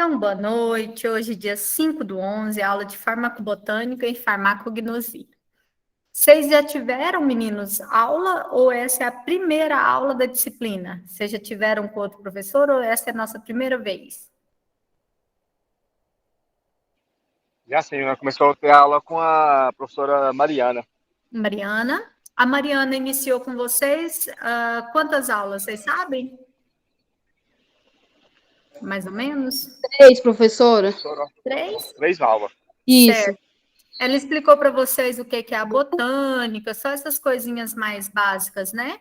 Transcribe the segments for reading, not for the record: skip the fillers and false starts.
Então, boa noite. Hoje, dia 5/11, aula de farmacobotânica e farmacognosia. Vocês já tiveram, meninos, aula ou essa é a primeira aula da disciplina? Vocês já tiveram com outro professor ou essa é a nossa primeira vez? Já sim, né? Começou a ter aula com a professora Mariana. Mariana. A Mariana iniciou com vocês quantas aulas, vocês sabem? Mais ou menos? Três, professora. Professora, 3? 3 aulas. Isso. Certo. Ela explicou para vocês o que é a botânica, só essas coisinhas mais básicas, né?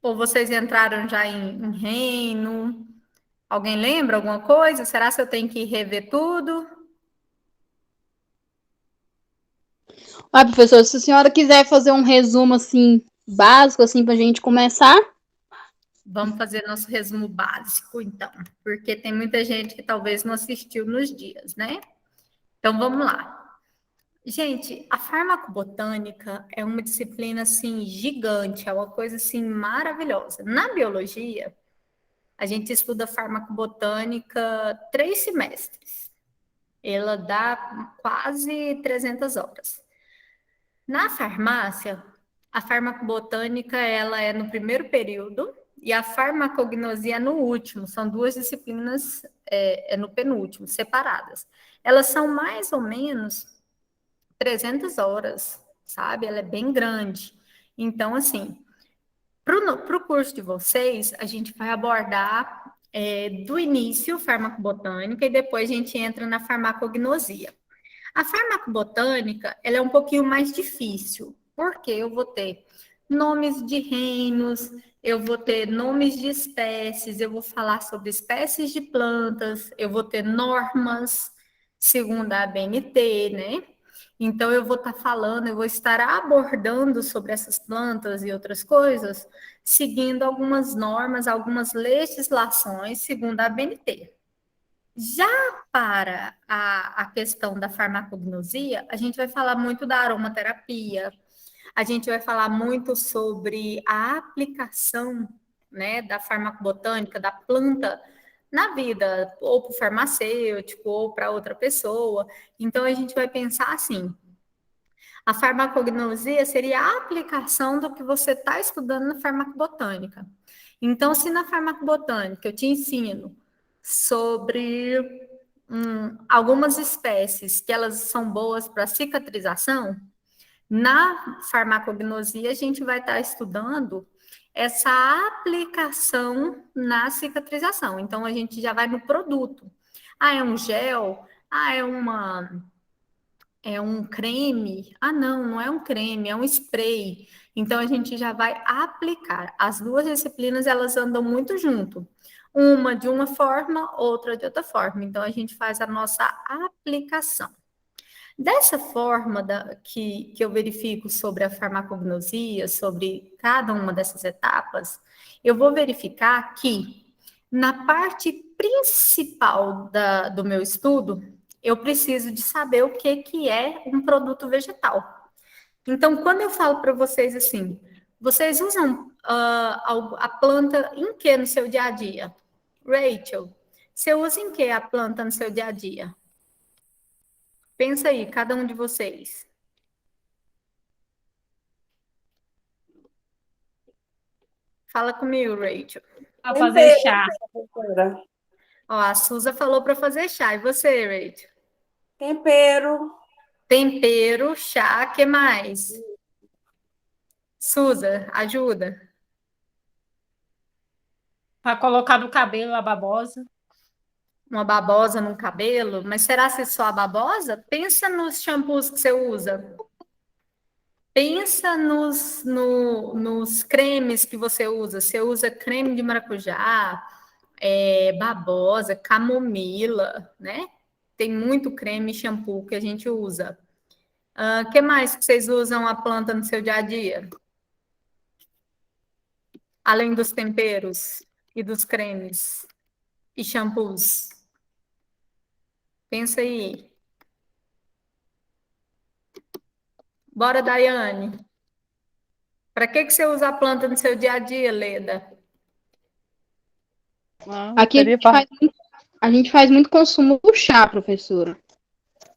Ou vocês entraram já em reino? Alguém lembra alguma coisa? Será que eu tenho que rever tudo? Ah, professora, se a senhora quiser fazer um resumo assim, básico, assim, pra gente começar. Vamos fazer nosso resumo básico, então, porque tem muita gente que talvez não assistiu nos dias, né? Então vamos lá. Gente, a farmacobotânica é uma disciplina assim gigante, é uma coisa assim maravilhosa. Na biologia, a gente estuda farmacobotânica 3 semestres. Ela dá quase 300 horas. Na farmácia, a farmacobotânica ela é no primeiro período e a farmacognosia é no último. São duas disciplinas no penúltimo, separadas. Elas são mais ou menos 300 horas, sabe? Ela é bem grande. Então, assim, para o curso de vocês, a gente vai abordar do início farmacobotânica e depois a gente entra na farmacognosia. A farmacobotânica, ela é um pouquinho mais difícil, porque eu vou ter nomes de reinos, eu vou ter nomes de espécies, eu vou falar sobre espécies de plantas, eu vou ter normas, segundo a ABNT, né? Então, eu vou estar falando, eu vou estar abordando sobre essas plantas e outras coisas, seguindo algumas normas, algumas legislações, segundo a ABNT. Já para a questão da farmacognosia, a gente vai falar muito da aromaterapia, a gente vai falar muito sobre a aplicação, né, da farmacobotânica, da planta na vida, ou para o farmacêutico, ou para outra pessoa. Então, a gente vai pensar assim: a farmacognosia seria a aplicação do que você está estudando na farmacobotânica. Então, se na farmacobotânica eu te ensino sobre algumas espécies que elas são boas para cicatrização, na farmacognosia a gente vai estar estudando essa aplicação na cicatrização. Então, a gente já vai no produto. Ah, é um gel? Ah, é um creme? Ah, não, não é um creme, é um spray. Então a gente já vai aplicar. As duas disciplinas elas andam muito junto. Uma de uma forma, outra de outra forma. Então a gente faz a nossa aplicação. Dessa forma que eu verifico sobre a farmacognosia, sobre cada uma dessas etapas, eu vou verificar que na parte principal do meu estudo, eu preciso de saber o que é um produto vegetal. Então, quando eu falo para vocês assim, vocês usam a planta em que no seu dia a dia? Rachel, você usa em que a planta no seu dia a dia? Pensa aí, cada um de vocês. Fala comigo, Rachel. Para fazer Tempero, chá. professora. Ó, a Suza falou para fazer chá. E você, Rachel? Tempero. Tempero, chá, que mais? Suza, ajuda. Para colocar no cabelo a babosa. Uma babosa no cabelo, mas será que é só a babosa? Pensa nos shampoos que você usa. Pensa nos cremes que você usa. Você usa creme de maracujá, babosa, camomila, né? Tem muito creme e shampoo que a gente usa. O que mais que vocês usam a planta no seu dia a dia? Além dos temperos e dos cremes e shampoos. Pensa aí. Bora, Daiane. Para que você usa a planta no seu dia a dia, Leda? Aqui a gente faz muito consumo do chá, professora.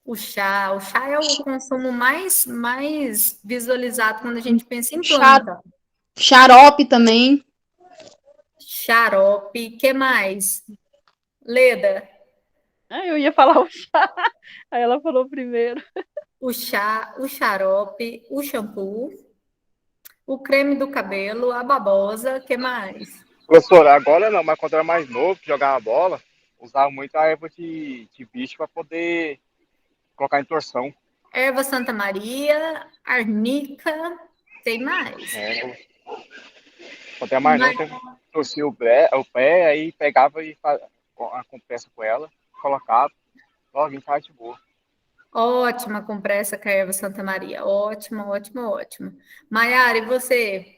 O chá é o consumo mais visualizado quando a gente pensa em planta. Xarope também. Xarope, que mais? Leda, Eu ia falar o chá. Aí ela falou primeiro. o chá, o xarope, o shampoo, o creme do cabelo, a babosa, que mais? Professora, agora não, mas quando eu era mais novo, que jogava bola, usava muito a erva de bicho para poder colocar em torção. Erva Santa Maria, arnica, tem mais. Quando era mais Mas, novo, torcia o pé, aí pegava e fazia a compressa com ela, colocava, logo em casa de boa. ótima compressa com a erva Santa Maria. Ótima, ótima, ótima. Maiara, e você?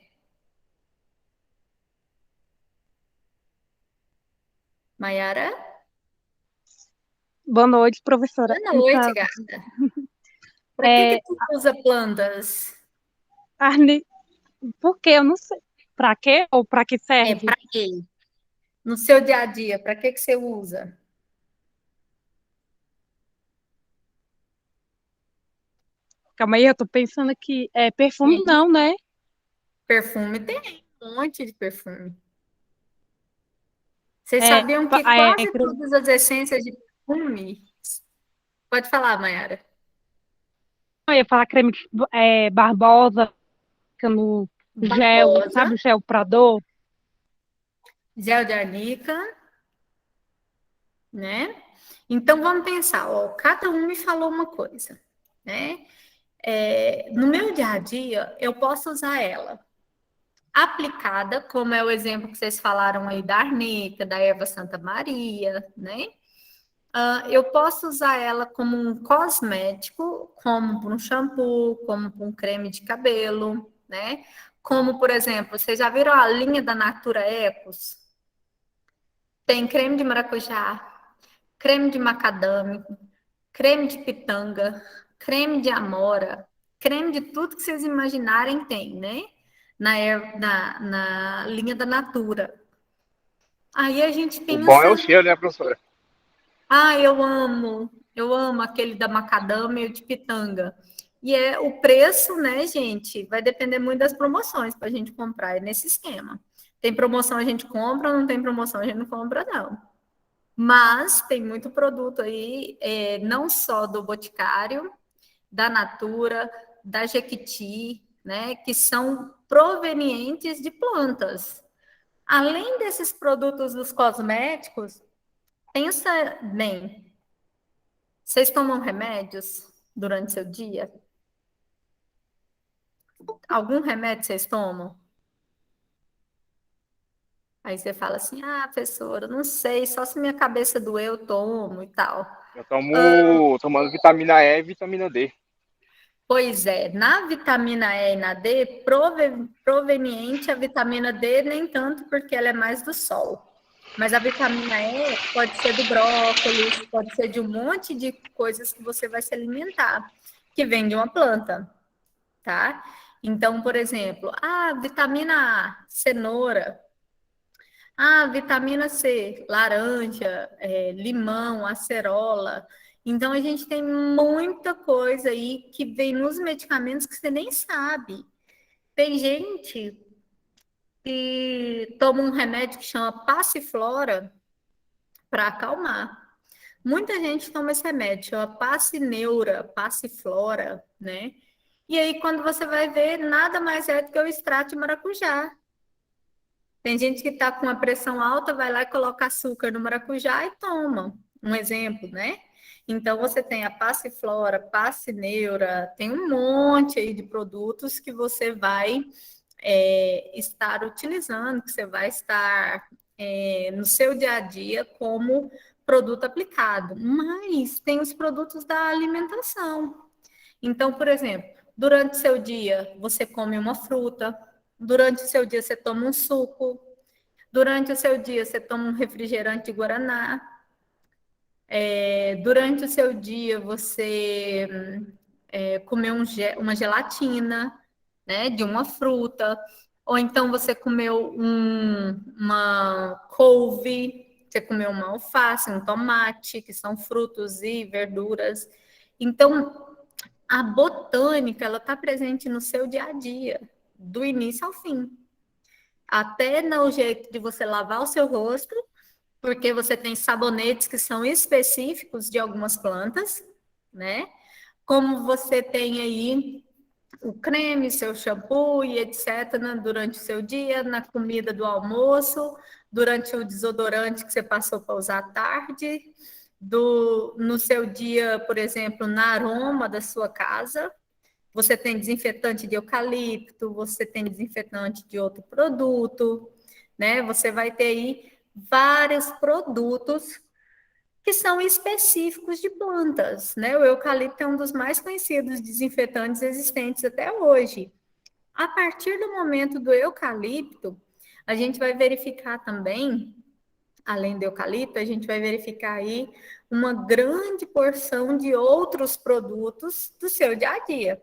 Maiara? Boa noite, professora. Boa noite, Então, gata. Para que tu usa plantas? por quê? Eu não sei. Para quê ou para que serve? Para quê? No seu dia a dia, para que você usa? Calma aí, eu tô pensando aqui. Perfume Sim. não, né? Perfume tem um monte de perfume. Vocês sabiam que é quase todas as essências de perfume... Pode falar, Mayara. Eu ia falar creme Barbosa, no gel, Barbosa, sabe o gel pra dor? gel de arnica, né? Então, vamos pensar, ó, cada um me falou uma coisa, né? No meu dia a dia, eu posso usar ela aplicada, como é o exemplo que vocês falaram aí da arnica, da erva Santa Maria, né? Eu posso usar ela como um cosmético, como para um shampoo, como para um creme de cabelo, né? Como, por exemplo, vocês já viram a linha da Natura Ecos? Tem creme de maracujá, creme de macadâmia, creme de pitanga, creme de amora, creme de tudo que vocês imaginarem tem, né? Na linha da Natura. Aí a gente O bom é pensa, o cheiro, né, professora? eu amo aquele da macadâmia e o de pitanga. E o preço, né, gente, vai depender muito das promoções para a gente comprar, é nesse esquema. Tem promoção a gente compra, não tem promoção a gente não compra, não. Mas tem muito produto aí, não só do Boticário, da Natura, da Jequiti, né, que são provenientes de plantas. Além desses produtos dos cosméticos, pensa bem, vocês tomam remédios durante seu dia? Algum remédio vocês tomam? Aí você fala assim, professora, não sei, só se minha cabeça doer eu tomo e tal. Eu tomo tomando vitamina E e vitamina D. Pois é, na vitamina E e na D, proveniente a vitamina D, nem tanto porque ela é mais do sol. Mas a vitamina E pode ser do brócolis, pode ser de um monte de coisas que você vai se alimentar, que vem de uma planta, tá? Então, por exemplo, vitamina A, cenoura. Vitamina C, laranja, limão, acerola. Então, a gente tem muita coisa aí que vem nos medicamentos que você nem sabe. Tem gente que toma um remédio que chama Passiflora para acalmar. Muita gente toma esse remédio, chama Passineura, Passiflora, né? E aí, quando você vai ver, nada mais é do que o extrato de maracujá. Tem gente que está com a pressão alta, vai lá e coloca açúcar no maracujá e toma. Um exemplo, né? Então, você tem a Passiflora, Passineura, tem um monte aí de produtos que você vai estar utilizando, que você vai estar no seu dia a dia como produto aplicado. Mas tem os produtos da alimentação. Então, por exemplo, durante o seu dia, você come uma fruta, durante o seu dia, você toma um suco, durante o seu dia, você toma um refrigerante de guaraná, durante o seu dia, você comeu uma gelatina, né, de uma fruta, ou então você comeu uma couve, você comer uma alface, um tomate, que são frutos e verduras. Então, a botânica, ela está presente no seu dia a dia, do início ao fim. Até no jeito de você lavar o seu rosto, porque você tem sabonetes que são específicos de algumas plantas, né? Como você tem aí o creme, seu shampoo e etc. durante o seu dia, na comida do almoço, durante o desodorante que você passou para usar à tarde, no seu dia, por exemplo, na aroma da sua casa. Você tem desinfetante de eucalipto, você tem desinfetante de outro produto, né? Você vai ter aí vários produtos que são específicos de plantas, né? O eucalipto é um dos mais conhecidos desinfetantes existentes até hoje. A partir do momento do eucalipto, a gente vai verificar também, além do eucalipto, a gente vai verificar aí uma grande porção de outros produtos do seu dia a dia.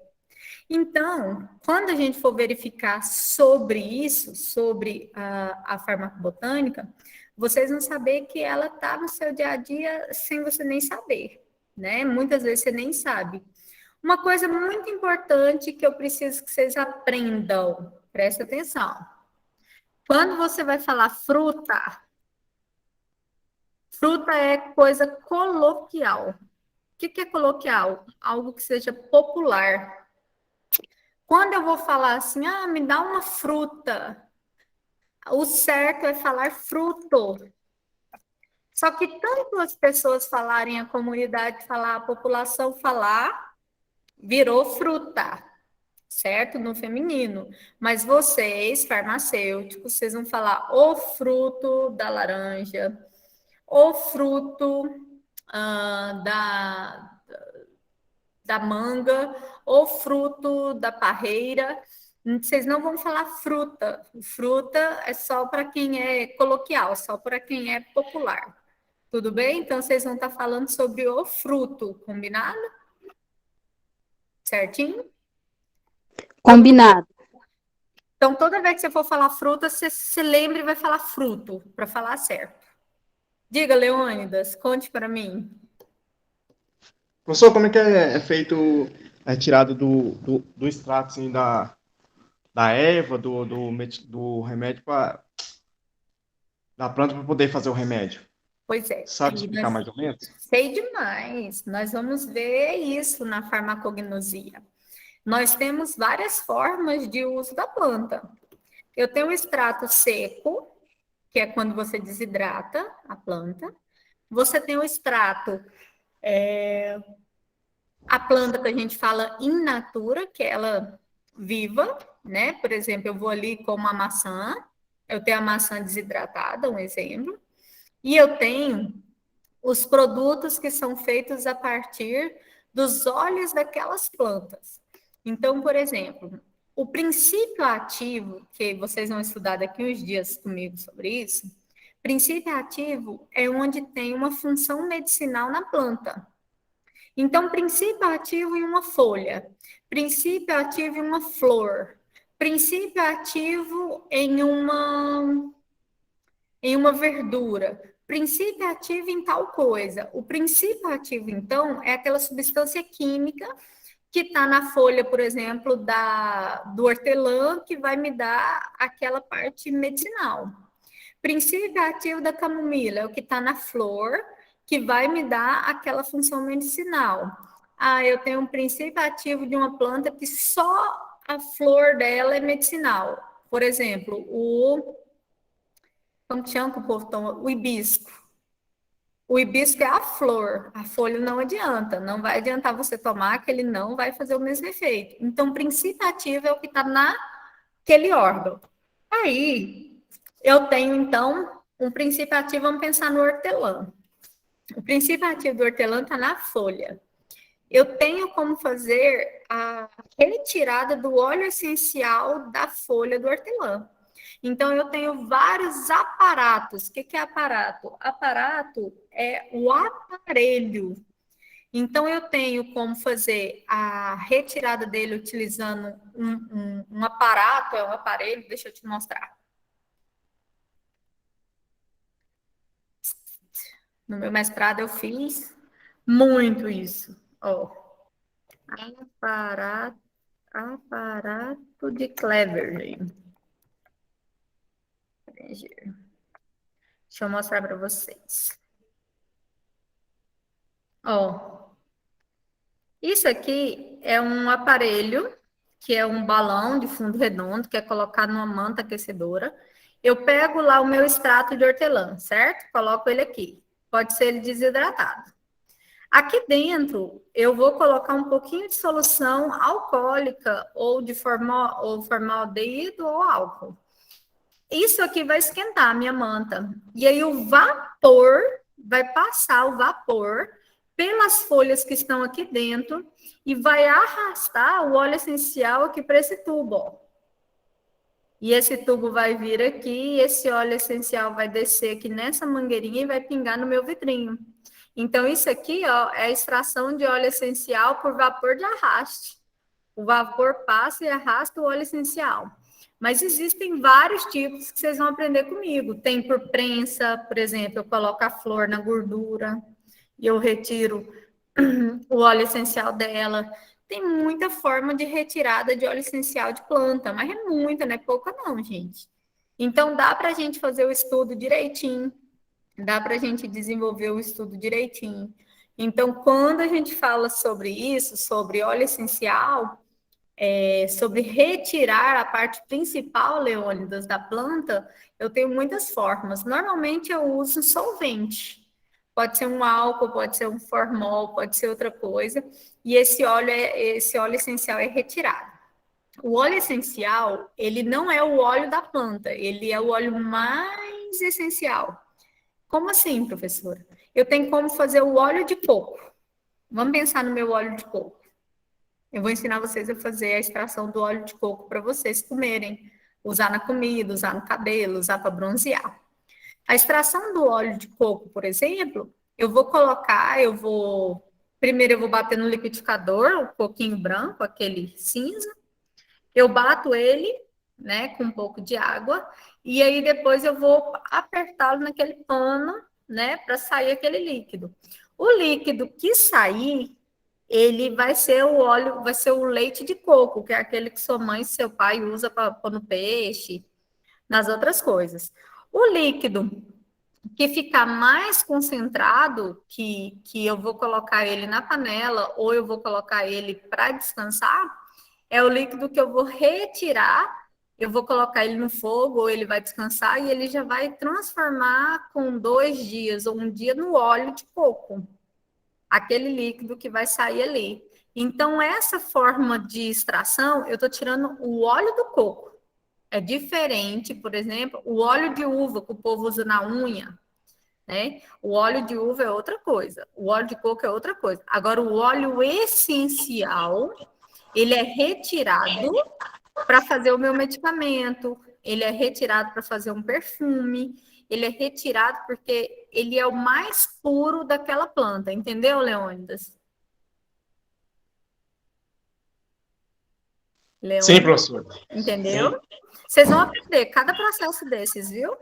Então, quando a gente for verificar sobre isso, sobre a farmacobotânica, vocês vão saber que ela está no seu dia a dia sem você nem saber, né? Muitas vezes você nem sabe. Uma coisa muito importante que eu preciso que vocês aprendam, presta atenção. Quando você vai falar fruta, fruta é coisa coloquial. O que é coloquial? Algo que seja popular. Quando eu vou falar assim, me dá uma fruta, o certo é falar fruto. Só que tanto as pessoas falarem, a comunidade falar, a população falar, virou fruta, certo? No feminino. Mas vocês, farmacêuticos, vocês vão falar o fruto da laranja, o fruto da manga, ou fruto da parreira. Vocês não vão falar fruta. Fruta é só para quem é coloquial, só para quem é popular. Tudo bem? Então, vocês vão estar falando sobre o fruto, combinado? Certinho? Combinado. Então, toda vez que você for falar fruta, você se lembre e vai falar fruto, para falar certo. Diga, Leônidas, conte para mim. Professor, como é que é feito, é tirado do extrato assim, da erva, do remédio da planta para poder fazer o remédio? Pois é. Sabe explicar mais ou menos? Sei demais. Nós vamos ver isso na farmacognosia. Nós temos várias formas de uso da planta. Eu tenho o extrato seco, que é quando você desidrata a planta. Você tem o extrato, a planta que a gente fala in natura, que é ela viva, né? Por exemplo, eu vou ali com uma maçã, eu tenho a maçã desidratada, um exemplo, e eu tenho os produtos que são feitos a partir dos óleos daquelas plantas. Então, por exemplo, o princípio ativo, que vocês vão estudar daqui uns dias comigo sobre isso, princípio ativo é onde tem uma função medicinal na planta. Então, princípio ativo em uma folha, princípio ativo em uma flor, princípio ativo em uma verdura, princípio ativo em tal coisa. O princípio ativo, então, é aquela substância química que está na folha, por exemplo, do hortelã, que vai me dar aquela parte medicinal. Princípio ativo da camomila é o que está na flor, que vai me dar aquela função medicinal. Eu tenho um princípio ativo de uma planta que só a flor dela é medicinal. Por exemplo, como chama que o povo toma? O hibisco. O hibisco é a flor, a folha não adianta, não vai adiantar você tomar, que ele não vai fazer o mesmo efeito. Então, o princípio ativo é o que está naquele órgão. Aí, eu tenho, então, um princípio ativo, vamos pensar no hortelã. O princípio ativo do hortelã está na folha. Eu tenho como fazer a retirada do óleo essencial da folha do hortelã. Então, eu tenho vários aparatos. O que é aparato? Aparato é o aparelho. Então, eu tenho como fazer a retirada dele utilizando um aparato, é um aparelho, deixa eu te mostrar. No meu mestrado eu fiz muito isso. Ó, aparato de Cleverly. Deixa eu mostrar para vocês. Ó, isso aqui é um aparelho, que é um balão de fundo redondo, que é colocado numa manta aquecedora. Eu pego lá o meu extrato de hortelã, certo? Coloco ele aqui. Pode ser ele desidratado. Aqui dentro, eu vou colocar um pouquinho de solução alcoólica ou de formaldeído ou álcool. Isso aqui vai esquentar a minha manta. E aí o vapor, vai passar o vapor pelas folhas que estão aqui dentro e vai arrastar o óleo essencial aqui para esse tubo, ó. E esse tubo vai vir aqui, e esse óleo essencial vai descer aqui nessa mangueirinha e vai pingar no meu vidrinho. Então, isso aqui, ó, é a extração de óleo essencial por vapor de arraste. O vapor passa e arrasta o óleo essencial. Mas existem vários tipos que vocês vão aprender comigo. Tem por prensa, por exemplo, eu coloco a flor na gordura e eu retiro o óleo essencial dela. Tem muita forma de retirada de óleo essencial de planta, mas é muita, não é pouca não, gente. Então, dá para a gente fazer o estudo direitinho, dá para a gente desenvolver o estudo direitinho. Então, quando a gente fala sobre isso, sobre óleo essencial, sobre retirar a parte principal, Leônidas, da planta, eu tenho muitas formas. Normalmente, eu uso solvente. Pode ser um álcool, pode ser um formol, pode ser outra coisa. E esse óleo essencial é retirado. O óleo essencial, ele não é o óleo da planta, ele é o óleo mais essencial. Como assim, professora? Eu tenho como fazer o óleo de coco. Vamos pensar no meu óleo de coco. Eu vou ensinar vocês a fazer a extração do óleo de coco para vocês comerem, usar na comida, usar no cabelo, usar para bronzear. A extração do óleo de coco, por exemplo, primeiro eu vou bater no liquidificador, o coquinho branco, aquele cinza, eu bato ele, né, com um pouco de água, e aí depois eu vou apertá-lo naquele pano, né, para sair aquele líquido. O líquido que sair, ele vai ser o óleo, vai ser o leite de coco, que é aquele que sua mãe e seu pai usa para pôr no peixe, nas outras coisas. O líquido que ficar mais concentrado, que eu vou colocar ele na panela ou eu vou colocar ele para descansar, é o líquido que eu vou retirar, eu vou colocar ele no fogo ou ele vai descansar e ele já vai transformar com 2 dias ou 1 dia no óleo de coco. Aquele líquido que vai sair ali. Então, essa forma de extração, eu estou tirando o óleo do coco. É diferente, por exemplo, o óleo de uva que o povo usa na unha, né? O óleo de uva é outra coisa, o óleo de coco é outra coisa. Agora, o óleo essencial, ele é retirado para fazer o meu medicamento, ele é retirado para fazer um perfume, ele é retirado porque ele é o mais puro daquela planta, entendeu, Leônidas? Sim, professor. Entendeu? Sim. Vocês vão aprender cada processo desses, viu?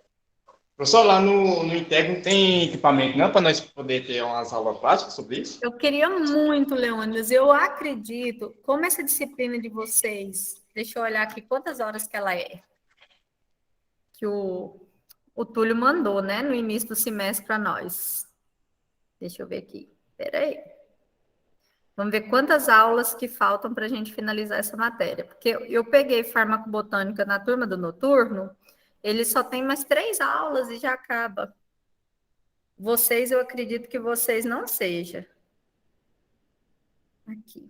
Professor, lá no Interno tem equipamento, não, para nós poder ter umas aulas práticas sobre isso? Eu queria muito, Leônidas. Eu acredito, como essa disciplina de vocês, deixa eu olhar aqui quantas horas que ela é. Que o Túlio mandou, né, no início do semestre para nós. Deixa eu ver aqui. Espera aí. Vamos ver quantas aulas que faltam para a gente finalizar essa matéria. Porque eu peguei farmacobotânica na turma do noturno, ele só tem mais 3 aulas e já acaba. Vocês, eu acredito que vocês não sejam. Aqui.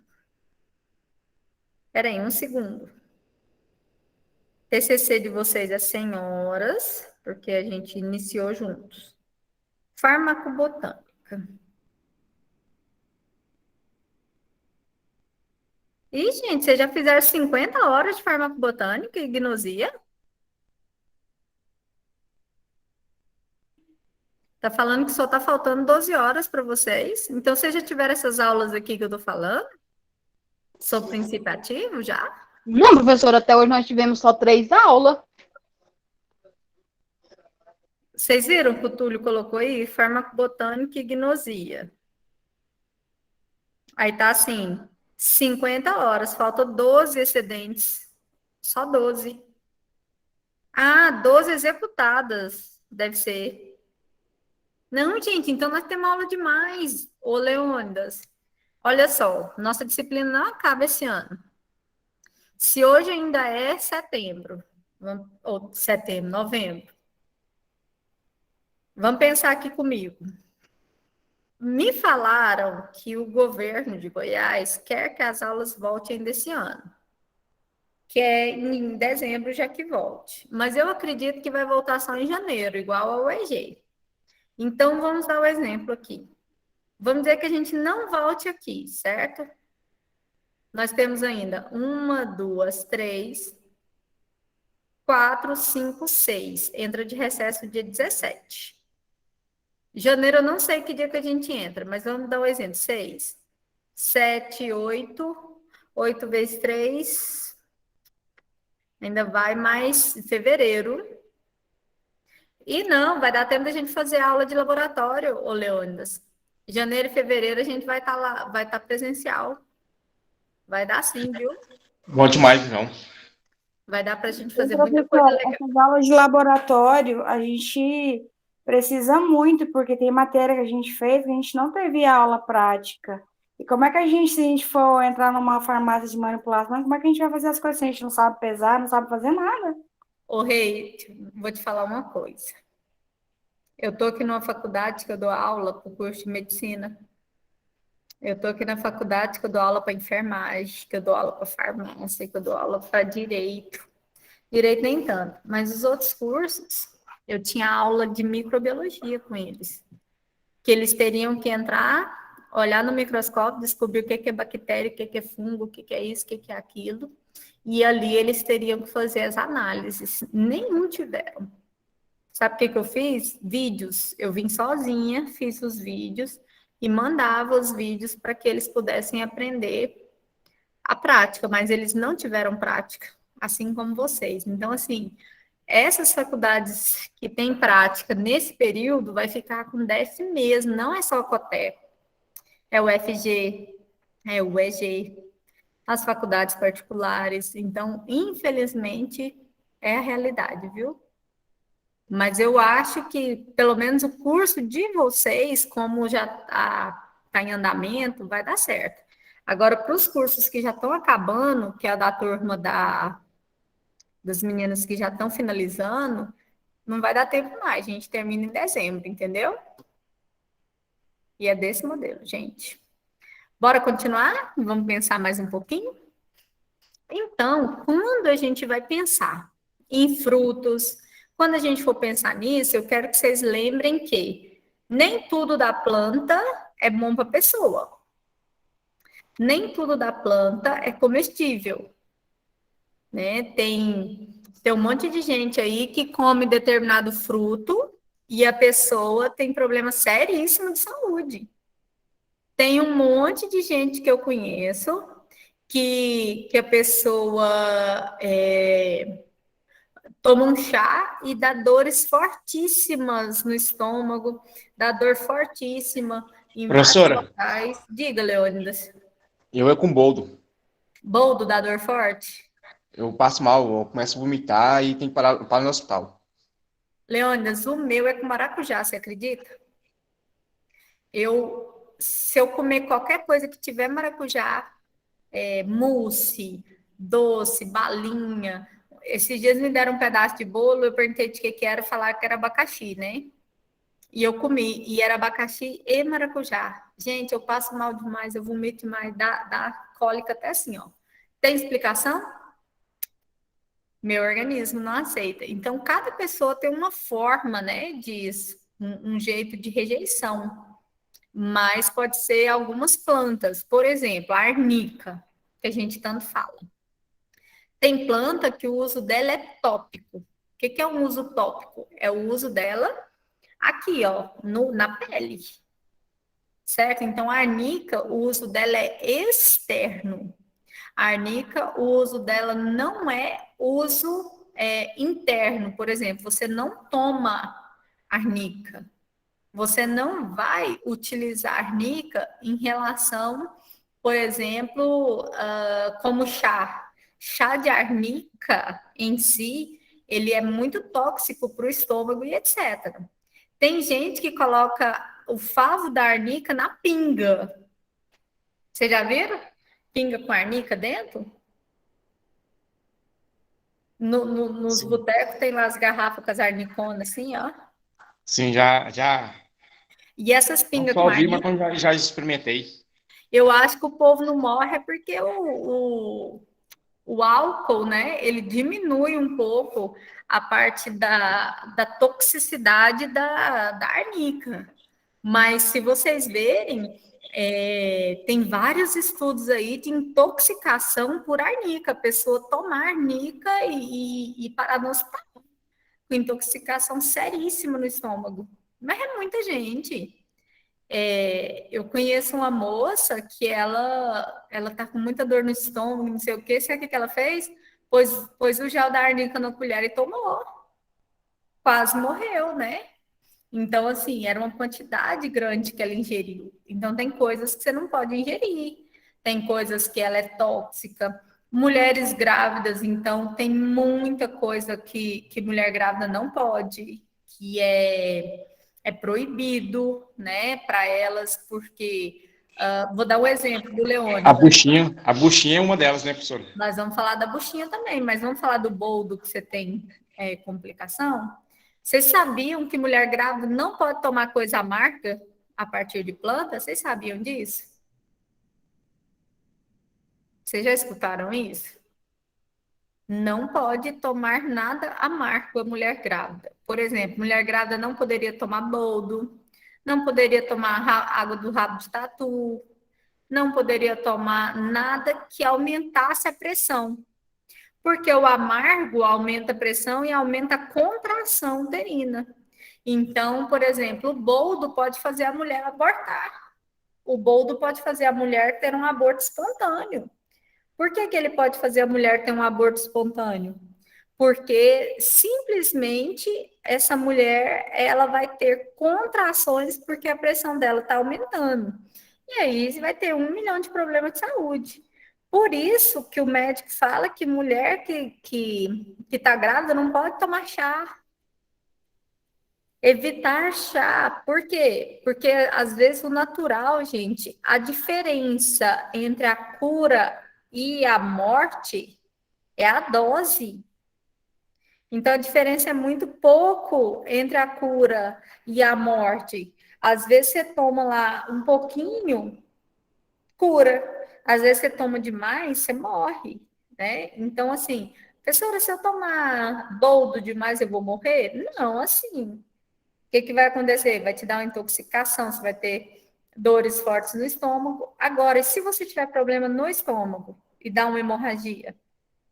Espera aí, 1 segundo. TCC de vocês é 100 horas, porque a gente iniciou juntos. Farmacobotânica. Ih, gente, vocês já fizeram 50 horas de farmacobotânica e gnosia? Tá falando que só tá faltando 12 horas para vocês. Então, vocês já tiveram essas aulas aqui que eu tô falando? Sobre princípio ativo, já? Não, professora, até hoje nós tivemos só 3 aulas. Vocês viram que o Túlio colocou aí? Farmacobotânica e gnosia. Aí tá assim, 50 horas, falta 12 excedentes. Só 12. Ah, 12 executadas, deve ser. Não, gente, então nós temos aula demais, ô Leônidas. Olha só, nossa disciplina não acaba esse ano. Se hoje ainda é setembro, ou setembro, novembro, vamos pensar aqui comigo. Me falaram que o governo de Goiás quer que as aulas voltem desse ano, que é em dezembro já que volte. Mas eu acredito que vai voltar só em janeiro, igual ao EG. Então, vamos dar o exemplo aqui. Vamos dizer que a gente não volte aqui, certo? Nós temos ainda 1, 2, 3, 4, 5, 6. Entra de recesso dia 17. Janeiro, eu não sei que dia que a gente entra, mas vamos dar um exemplo. 6, 7, 8. 8 vezes 3. Ainda vai mais fevereiro. E não, vai dar tempo da gente fazer aula de laboratório, ô Leônidas. Janeiro e fevereiro a gente vai estar lá, vai estar presencial. Vai dar sim, viu? Bom demais, então. Vai dar para a gente Ô, fazer muita coisa professora, legal. essas aulas de laboratório, a gente precisa muito, porque tem matéria que a gente fez que a gente não teve aula prática. E como é que a gente, se a gente for entrar numa farmácia de manipulação, como é que a gente vai fazer as coisas se a gente não sabe pesar, não sabe fazer nada? Ô, Rei, vou te falar uma coisa. Eu estou aqui numa faculdade que eu dou aula para o curso de medicina. Eu estou aqui na faculdade que eu dou aula para enfermagem, que eu dou aula para farmácia, que eu dou aula para direito. Direito nem tanto, mas os outros cursos, eu tinha aula de microbiologia com eles. Que eles teriam que entrar, olhar no microscópio, descobrir o que é bactéria, o que é fungo, o que é isso, o que é aquilo. E ali eles teriam que fazer as análises. Nenhum tiveram. Sabe o que eu fiz? Vídeos. Eu vim sozinha, fiz os vídeos e mandava os vídeos para que eles pudessem aprender a prática, mas eles não tiveram prática, assim como vocês. Então, assim, essas faculdades que têm prática nesse período vai ficar com 10 mesmo, não é só a COTEC, é o FG, é o EG, as faculdades particulares. Então, infelizmente, é a realidade, viu? Mas eu acho que, pelo menos, o curso de vocês, como já está em andamento, vai dar certo. Agora, para os cursos que já estão acabando, que é a da turma das meninas que já estão finalizando, não vai dar tempo mais, a gente termina em dezembro, entendeu? E é desse modelo, gente. Bora continuar? Vamos pensar mais um pouquinho? Então, quando a gente vai pensar em frutos, quando a gente for pensar nisso, eu quero que vocês lembrem que nem tudo da planta é bom para a pessoa. Nem tudo da planta é comestível. Né? Tem um monte de gente aí que come determinado fruto e a pessoa tem problema seríssimo de saúde. Tem um monte de gente que eu conheço que a pessoa toma um chá e dá dores fortíssimas no estômago, dá dor fortíssima em vários Professora, locais. Diga, Leônidas. eu é com boldo. Boldo dá dor forte? Eu passo mal, eu começo a vomitar e tenho que parar no hospital. Leônidas, o meu é com maracujá, você acredita? Se eu comer qualquer coisa que tiver maracujá, mousse, doce, balinha. Esses dias me deram um pedaço de bolo, eu perguntei de que era, falaram que era abacaxi, né? E eu comi, e era abacaxi e maracujá. Gente, eu passo mal demais, eu vomito demais, dá cólica até assim, ó. Tem explicação? Meu organismo não aceita. Então, cada pessoa tem uma forma, né, disso, um jeito de rejeição. Mas pode ser algumas plantas. Por exemplo, a arnica, que a gente tanto fala. Tem planta que o uso dela é tópico. O que é um uso tópico? É o uso dela aqui, ó, na pele. Certo? Então, a arnica, o uso dela é externo. A arnica, o uso dela não é uso interno. Por exemplo, você não toma arnica. Você não vai utilizar arnica em relação, por exemplo, como chá. Chá de arnica em si, ele é muito tóxico para o estômago e etc. Tem gente que coloca o favo da arnica na pinga. Vocês já viram? Pinga com arnica dentro? Nos Sim, botecos tem lá as garrafas com as arniconas assim, ó. sim, já. E essas Não pingas com só vi, mas arnica, já experimentei. eu acho que o povo não morre é porque o álcool, né, ele diminui um pouco a parte da toxicidade da arnica. Mas se vocês verem, tem vários estudos aí de intoxicação por arnica, a pessoa tomar arnica e parar no hospital, com intoxicação seríssima no estômago. Mas é muita gente. Eu conheço uma moça que ela tá com muita dor no estômago, não sei o quê. Sabe o que ela fez? Pôs o gel da arnica na colher e tomou. Quase morreu, né? Então, assim, era uma quantidade grande que ela ingeriu. Então, tem coisas que você não pode ingerir. Tem coisas que ela é tóxica. Mulheres grávidas, então, tem muita coisa que mulher grávida não pode, que é proibido, né, para elas, porque vou dar o exemplo do A Leônidas. buchinha é uma delas, né, professor? Nós vamos falar da buchinha também, mas vamos falar do boldo que você tem complicação. Vocês sabiam que mulher grávida não pode tomar coisa amarga a partir de planta? Vocês sabiam disso? Vocês já escutaram isso? Não pode tomar nada amargo a mulher grávida. Por exemplo, mulher grávida não poderia tomar boldo, não poderia tomar água do rabo de tatu, não poderia tomar nada que aumentasse a pressão. Porque o amargo aumenta a pressão e aumenta a contração uterina. Então, por exemplo, o boldo pode fazer a mulher abortar. O boldo pode fazer a mulher ter um aborto espontâneo. Por que ele pode fazer a mulher ter um aborto espontâneo? Porque simplesmente essa mulher ela vai ter contrações porque a pressão dela está aumentando. E aí vai ter 1 milhão de problemas de saúde. Por isso que o médico fala que mulher que está grávida não pode tomar chá. Evitar chá. Por quê? Porque às vezes o natural, gente, a diferença entre a cura e a morte é a dose. Então, a diferença é muito pouco entre a cura e a morte. Às vezes você toma lá um pouquinho, cura. Às vezes você toma demais, você morre, né? Então, assim, professora, se eu tomar boldo demais, eu vou morrer? Não, assim. O que vai acontecer? Vai te dar uma intoxicação, você vai ter dores fortes no estômago. Agora, e se você tiver problema no estômago e dá uma hemorragia?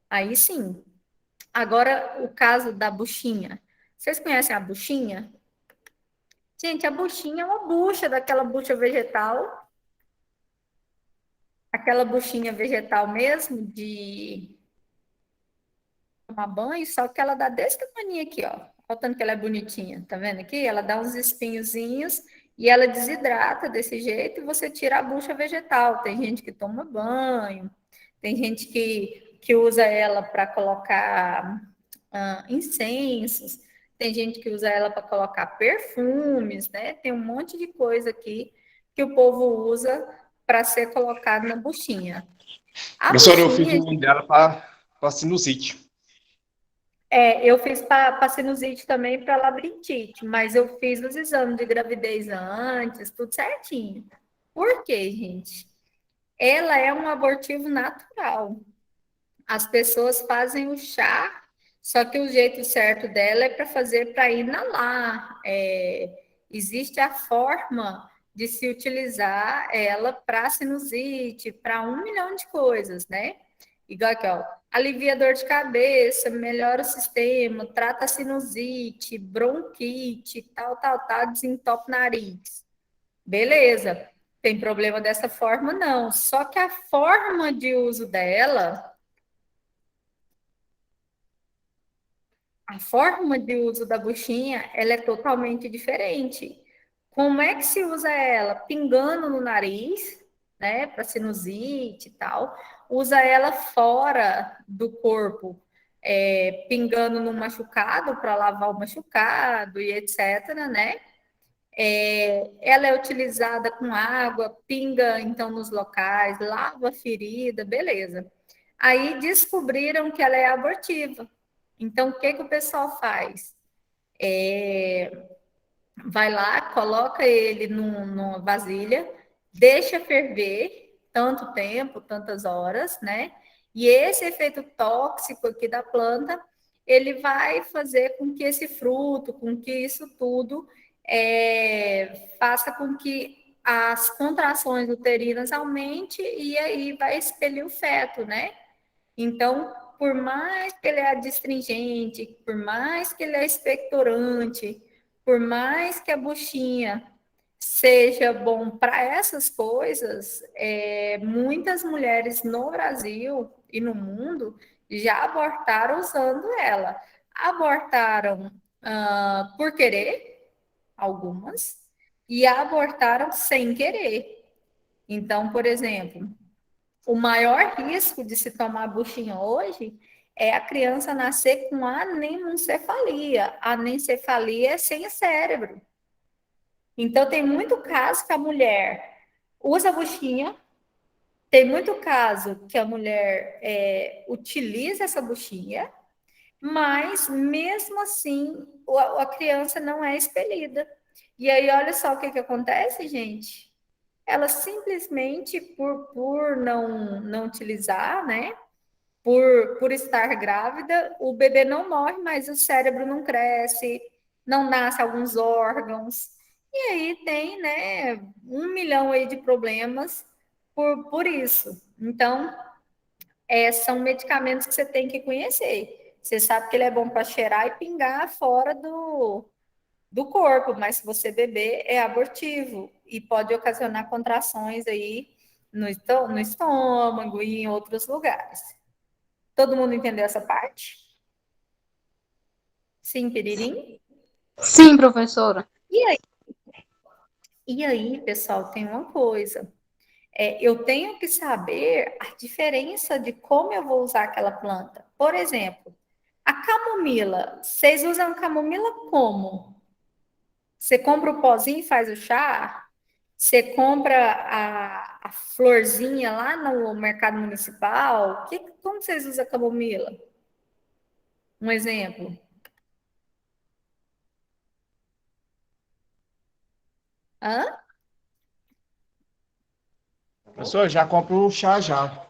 Aí sim. Agora, o caso da buchinha. Vocês conhecem a buchinha? Gente, a buchinha é uma bucha daquela bucha vegetal. Aquela buchinha vegetal mesmo, de tomar banho, só que ela dá desse tamanho aqui, ó. Olha o tanto que ela é bonitinha, tá vendo aqui? Ela dá uns espinhozinhos e ela desidrata desse jeito e você tira a bucha vegetal. Tem gente que toma banho, tem gente que usa ela para colocar incensos, tem gente que usa ela para colocar perfumes, né? Tem um monte de coisa aqui que o povo usa para ser colocado na buchinha. A Professor, eu fiz buchinha, um dela para sinusite. eu fiz para sinusite também, para labirintite, mas eu fiz os exames de gravidez antes, tudo certinho. Por quê, gente? Ela é um abortivo natural. As pessoas fazem o chá, só que o jeito certo dela é para fazer para inalar. Existe a forma de se utilizar ela para sinusite, para 1 milhão de coisas, né? Igual aqui, ó, alivia dor de cabeça, melhora o sistema, trata a sinusite, bronquite, tal, desentope o nariz. Beleza, tem problema dessa forma, não. Só que a forma de uso dela a forma de uso da buchinha, ela é totalmente diferente. Como é que se usa ela? Pingando no nariz, né, para sinusite e tal. Usa ela fora do corpo, pingando no machucado para lavar o machucado e etc, né? Ela é utilizada com água, pinga então nos locais, lava a ferida, beleza. Aí descobriram que ela é abortiva. Então, o que o pessoal faz? Vai lá, coloca ele numa vasilha, deixa ferver tanto tempo, tantas horas, né? E esse efeito tóxico aqui da planta, ele vai fazer com que esse fruto, com que isso tudo faça com que as contrações uterinas aumente e aí vai expelir o feto, né? Então, por mais que ele é adstringente, por mais que ele é expectorante, por mais que a buchinha seja bom para essas coisas, muitas mulheres no Brasil e no mundo já abortaram usando ela. Abortaram por querer, algumas, e abortaram sem querer. Então, por exemplo, o maior risco de se tomar buchinha hoje é a criança nascer com anencefalia. A anencefalia é sem cérebro. Então, tem muito caso que a mulher usa a buchinha, tem muito caso que a mulher utiliza essa buchinha, mas mesmo assim a criança não é expelida. E aí, olha só o que acontece, gente. Ela simplesmente, por não utilizar, né? Por estar grávida, o bebê não morre, mas o cérebro não cresce, não nasce alguns órgãos. E aí tem, né, 1 milhão aí de problemas por isso. Então, são medicamentos que você tem que conhecer. Você sabe que ele é bom para cheirar e pingar fora do corpo, mas se você beber, é abortivo e pode ocasionar contrações aí no estômago e em outros lugares. Todo mundo entendeu essa parte? Sim, Piririm? Sim, professora. E aí, pessoal, tem uma coisa. Eu tenho que saber a diferença de como eu vou usar aquela planta. Por exemplo, a camomila. Vocês usam camomila como? Você compra o pozinho e faz o chá? Você compra a florzinha lá no mercado municipal? Como vocês usam a camomila? Um exemplo. Hã? Professor, já compro o chá já.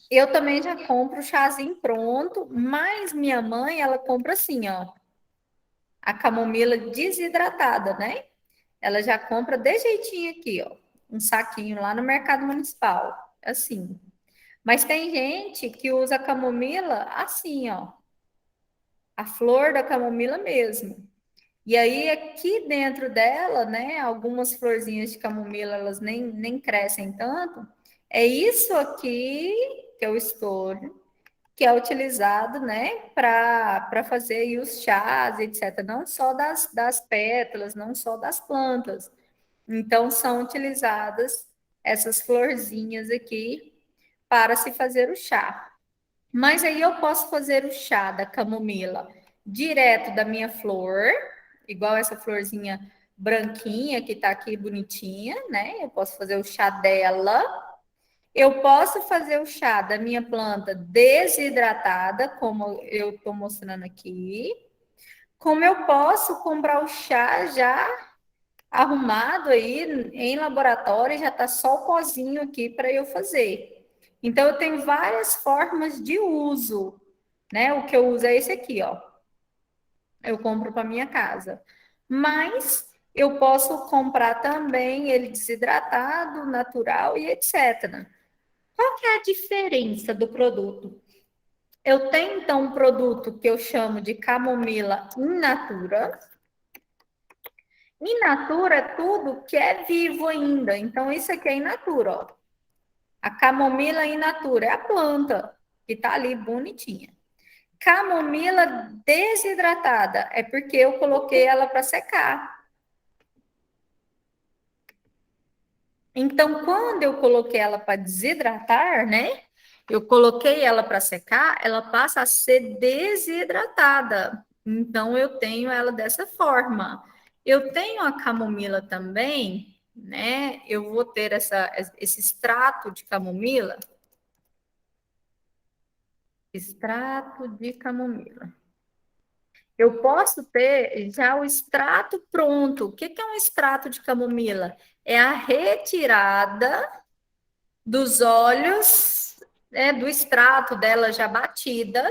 Eu também já compro o chazinho pronto, mas minha mãe, ela compra assim, ó. A camomila desidratada, né? Ela já compra de jeitinho aqui, ó. Um saquinho lá no mercado municipal. Assim. Mas tem gente que usa a camomila assim, ó. A flor da camomila mesmo. E aí, aqui dentro dela, né, algumas florzinhas de camomila, elas nem crescem tanto. É isso aqui que é o estouro, que é utilizado, né, para fazer aí os chás, etc. Não só das pétalas, não só das plantas. Então, são utilizadas essas florzinhas aqui para se fazer o chá. Mas aí eu posso fazer o chá da camomila direto da minha flor, igual essa florzinha branquinha que tá aqui bonitinha, né? Eu posso fazer o chá dela. Eu posso fazer o chá da minha planta desidratada, como eu estou mostrando aqui. Como eu posso comprar o chá já arrumado aí em laboratório, já está só o pozinho aqui para eu fazer. Então, eu tenho várias formas de uso, né? O que eu uso é esse aqui, ó. Eu compro para minha casa. Mas eu posso comprar também ele desidratado, natural e etc. Qual que é a diferença do produto? Eu tenho, então, um produto que eu chamo de camomila in natura. In natura é tudo que é vivo ainda. Então, isso aqui é in natura, ó. A camomila in natura é a planta que tá ali bonitinha. Camomila desidratada é porque eu coloquei ela para secar. Então, quando eu coloquei ela para desidratar, né? Eu coloquei ela para secar, ela passa a ser desidratada. Então, eu tenho ela dessa forma. Eu tenho a camomila também, né? Eu vou ter esse extrato de camomila. Extrato de camomila. Eu posso ter já o extrato pronto. O que é um extrato de camomila? É a retirada dos óleos, né, do extrato dela já batida.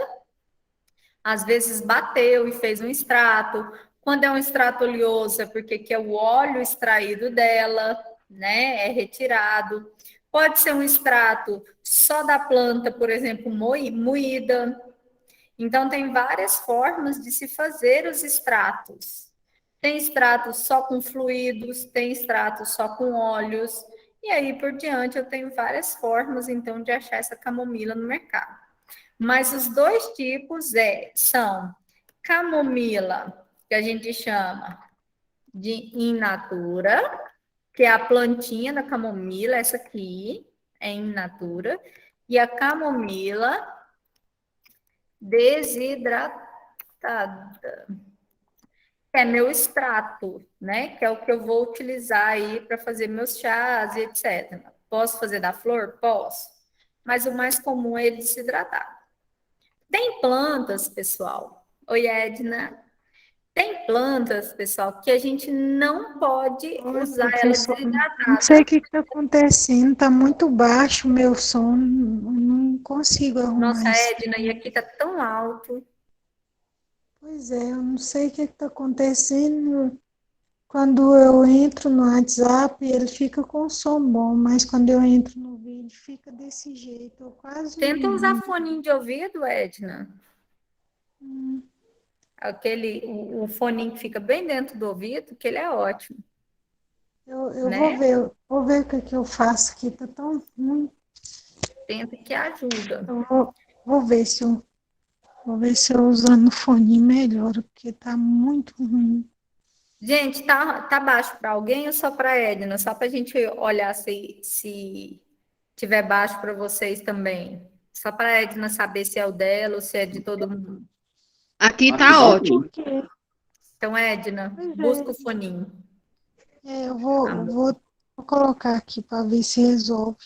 Às vezes bateu e fez um extrato. Quando é um extrato oleoso, é porque que é o óleo extraído dela, né? É retirado. Pode ser um extrato só da planta, por exemplo, moída. Então, tem várias formas de se fazer os extratos. Tem extrato só com fluidos, tem extrato só com óleos, e aí por diante eu tenho várias formas, então, de achar essa camomila no mercado. Mas os dois tipos são camomila, que a gente chama de in natura, que é a plantinha da camomila, essa aqui é in natura, e a camomila desidratada, que é meu extrato, né? Que é o que eu vou utilizar aí para fazer meus chás e etc. Posso fazer da flor? Posso. Mas o mais comum é ele desidratar. Tem plantas, pessoal. Oi, Edna. Tem plantas, pessoal, que a gente não pode Oi, usar ela professor. Não desidratada. sei o que está acontecendo, está muito baixo o meu som, não consigo arrumar Nossa, isso. Edna, e aqui tá tão alto. Pois é, eu não sei o que está acontecendo. Quando eu entro no WhatsApp, ele fica com som bom, mas quando eu entro no vídeo, fica desse jeito. Eu quase Tenta usar não. foninho de ouvido, Edna. O foninho que fica bem dentro do ouvido, que ele é ótimo, Eu né? vou ver o que eu faço aqui, tá tão ruim. Tenta que ajuda. Vou ver se eu usando o fone melhora, porque tá muito ruim. Gente, tá baixo para alguém ou só para a Edna? Só para a gente olhar se tiver baixo para vocês também. Só para a Edna saber se é o dela ou se é de todo mundo. Aqui tá ótimo. Então, Edna, Pois é. busca o foninho. Eu vou colocar aqui para ver se resolve.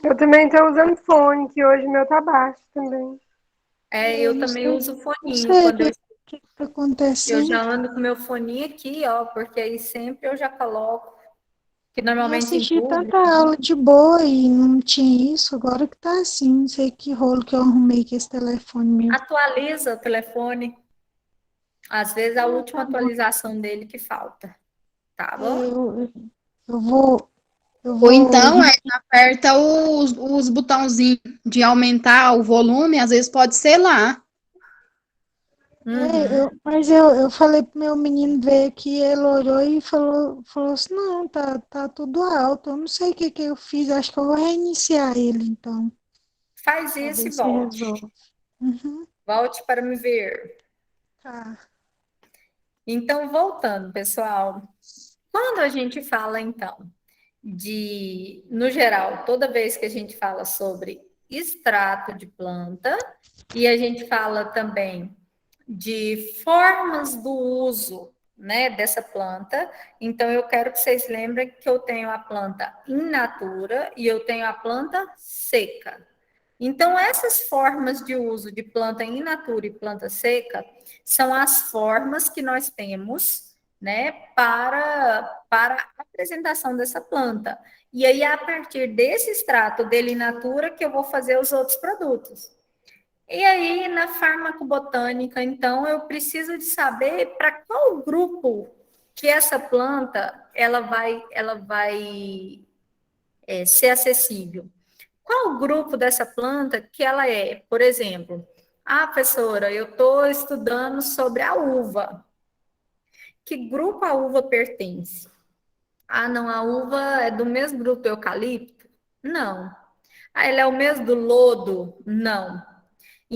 Eu também estou usando fone, que hoje o meu tá baixo também. Eu não também sei- uso Não foninho. sei Quando o que tá eu acontecendo. já ando com meu foninho aqui, ó, porque aí sempre eu já coloco. Que Eu normalmente em assisti público. tanta aula de boa e não tinha isso, agora que tá assim, não sei que rolo que eu arrumei com esse telefone meu. Atualiza o telefone. Às vezes a última Tá bom. atualização dele que falta. Tá bom? Eu vou Ou então, aperta os botãozinhos de aumentar o volume, às vezes pode ser lá. Mas eu falei pro meu menino ver aqui, ele olhou e falou assim, não, tá tudo alto. Eu não sei o que eu fiz, acho que eu vou reiniciar ele, então. Faz Pra isso ver e se volte. resolve. Uhum. Volte para me ver. Tá. Então, voltando, pessoal. Quando a gente fala, então, no geral, toda vez que a gente fala sobre extrato de planta, e a gente fala também de formas do uso, né, dessa planta. Então, eu quero que vocês lembrem que eu tenho a planta in natura e eu tenho a planta seca. Então, essas formas de uso de planta in natura e planta seca são as formas que nós temos, né, para a apresentação dessa planta. E aí, a partir desse extrato dele in natura, que eu vou fazer os outros produtos. E aí, na farmacobotânica, então, eu preciso de saber para qual grupo que essa planta ela vai ser acessível. Qual o grupo dessa planta que ela é? Por exemplo, professora, eu estou estudando sobre a uva. Que grupo a uva pertence? Não, a uva é do mesmo grupo do eucalipto? Não. Ela é o mesmo do lodo? Não.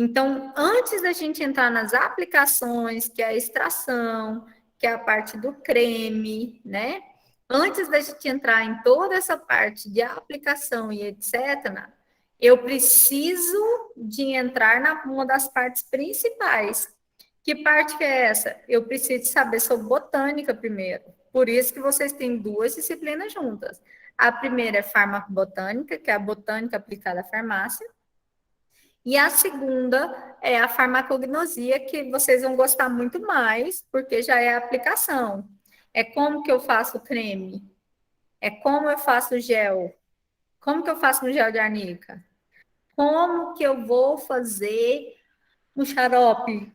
Então, antes da gente entrar nas aplicações, que é a extração, que é a parte do creme, né? Antes da gente entrar em toda essa parte de aplicação e etc., eu preciso de entrar na uma das partes principais. Que parte que é essa? Eu preciso saber sobre botânica primeiro. Por isso que vocês têm duas disciplinas juntas. A primeira é farmacobotânica, que é a botânica aplicada à farmácia. E a segunda é a farmacognosia, que vocês vão gostar muito mais, porque já é a aplicação. É como que eu faço o creme? É como eu faço o gel? Como que eu faço no gel de arnica? Como que eu vou fazer um xarope?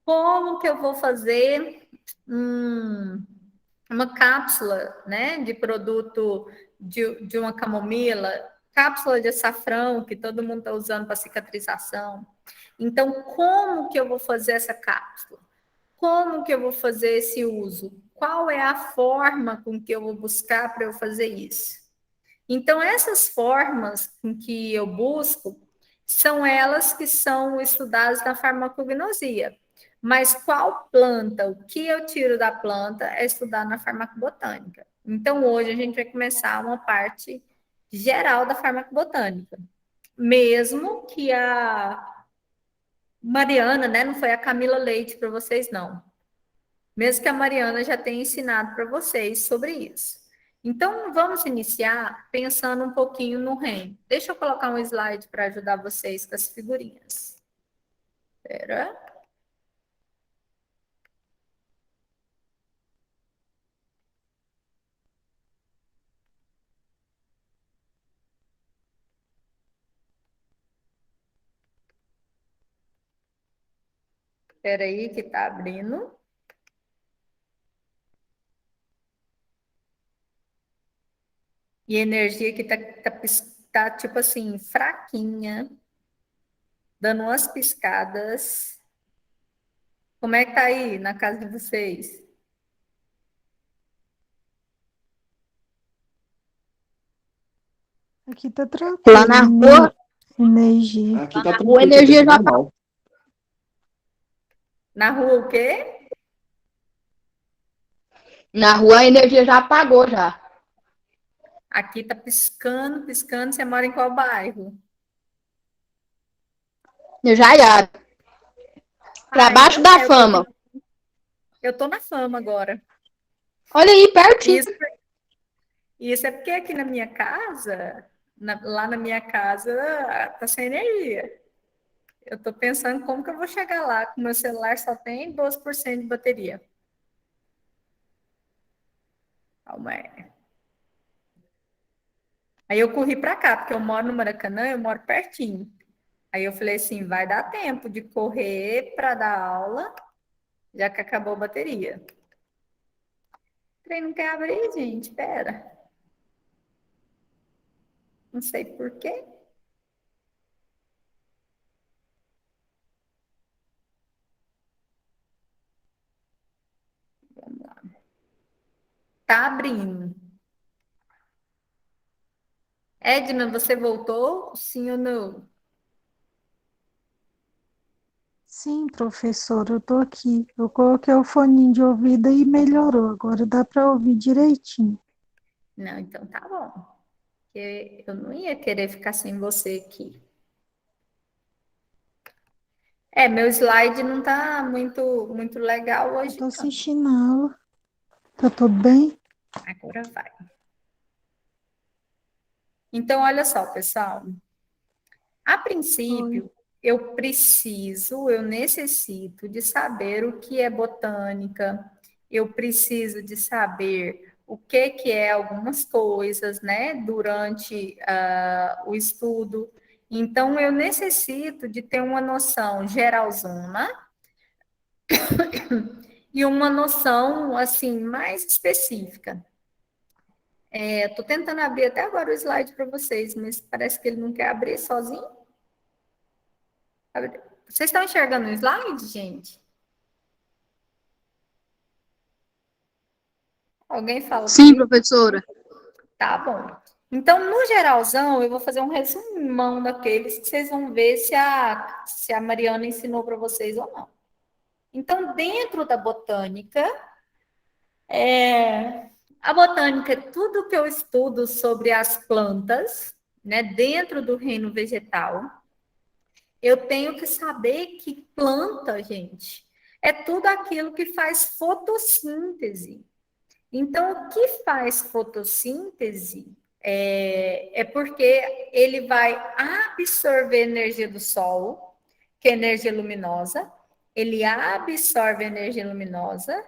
Como que eu vou fazer uma cápsula, né, de produto de uma camomila, cápsula de açafrão, que todo mundo está usando para cicatrização. Então, como que eu vou fazer essa cápsula? Como que eu vou fazer esse uso? Qual é a forma com que eu vou buscar para eu fazer isso? Então, essas formas com que eu busco são elas que são estudadas na farmacognosia. Mas qual planta, o que eu tiro da planta é estudar na farmacobotânica. Então, hoje a gente vai começar uma parte geral da farmacobotânica. Mesmo que a Mariana, né, não foi a Camila Leite para vocês, não. Mesmo que a Mariana já tenha ensinado para vocês sobre isso. Então, vamos iniciar pensando um pouquinho no REM. Deixa eu colocar um slide para ajudar vocês com as figurinhas. Espera. Espera aí que está abrindo. E a energia que tá tipo assim, fraquinha, dando umas piscadas. Como é que tá aí na casa de vocês? Aqui tá tranquilo. Lá na rua, energia. Aqui lá tá na rua a tranquilo, tá energia tudo já normal. Na rua o quê? Na rua a energia já apagou já. Aqui tá piscando, piscando. Você mora em qual bairro? Eu já ia. Pra baixo então da Fama. Eu tô na Fama agora. Olha aí, pertinho. Isso é porque aqui na minha casa, lá na minha casa, tá sem energia. Eu tô pensando como que eu vou chegar lá, com meu celular só tem 12% de bateria. Calma aí. Aí eu corri para cá, porque eu moro no Maracanã, eu moro pertinho. Aí eu falei assim, vai dar tempo de correr para dar aula, já que acabou a bateria. O trem não quer abrir, gente, espera. Não sei por quê. Vamos lá. Tá abrindo. Edna, você voltou? Sim ou não? Sim, professora, eu tô aqui. Eu coloquei o foninho de ouvido e melhorou. Agora dá para ouvir direitinho. Não, então tá bom. Porque eu não ia querer ficar sem você aqui. Meu slide não tá muito legal hoje, Tô não. assistindo a aula. Tá tudo bem? Agora vai. Então, olha só, pessoal. A princípio, eu necessito de saber o que é botânica, eu preciso de saber o que é algumas coisas, né, durante o estudo. Então, eu necessito de ter uma noção geralzona e uma noção, assim, mais específica. Estou tentando abrir até agora o slide para vocês, mas parece que ele não quer abrir sozinho. Vocês estão enxergando o slide, gente? Alguém fala Sim, comigo? professora. Tá bom. Então, no geralzão, eu vou fazer um resumão daqueles que vocês vão ver se a Mariana ensinou para vocês ou não. Então, dentro da botânica, a botânica é tudo que eu estudo sobre as plantas, né, dentro do reino vegetal. Eu tenho que saber que planta, gente, é tudo aquilo que faz fotossíntese. Então, o que faz fotossíntese é porque ele vai absorver energia do sol, que é energia luminosa, ele absorve energia luminosa,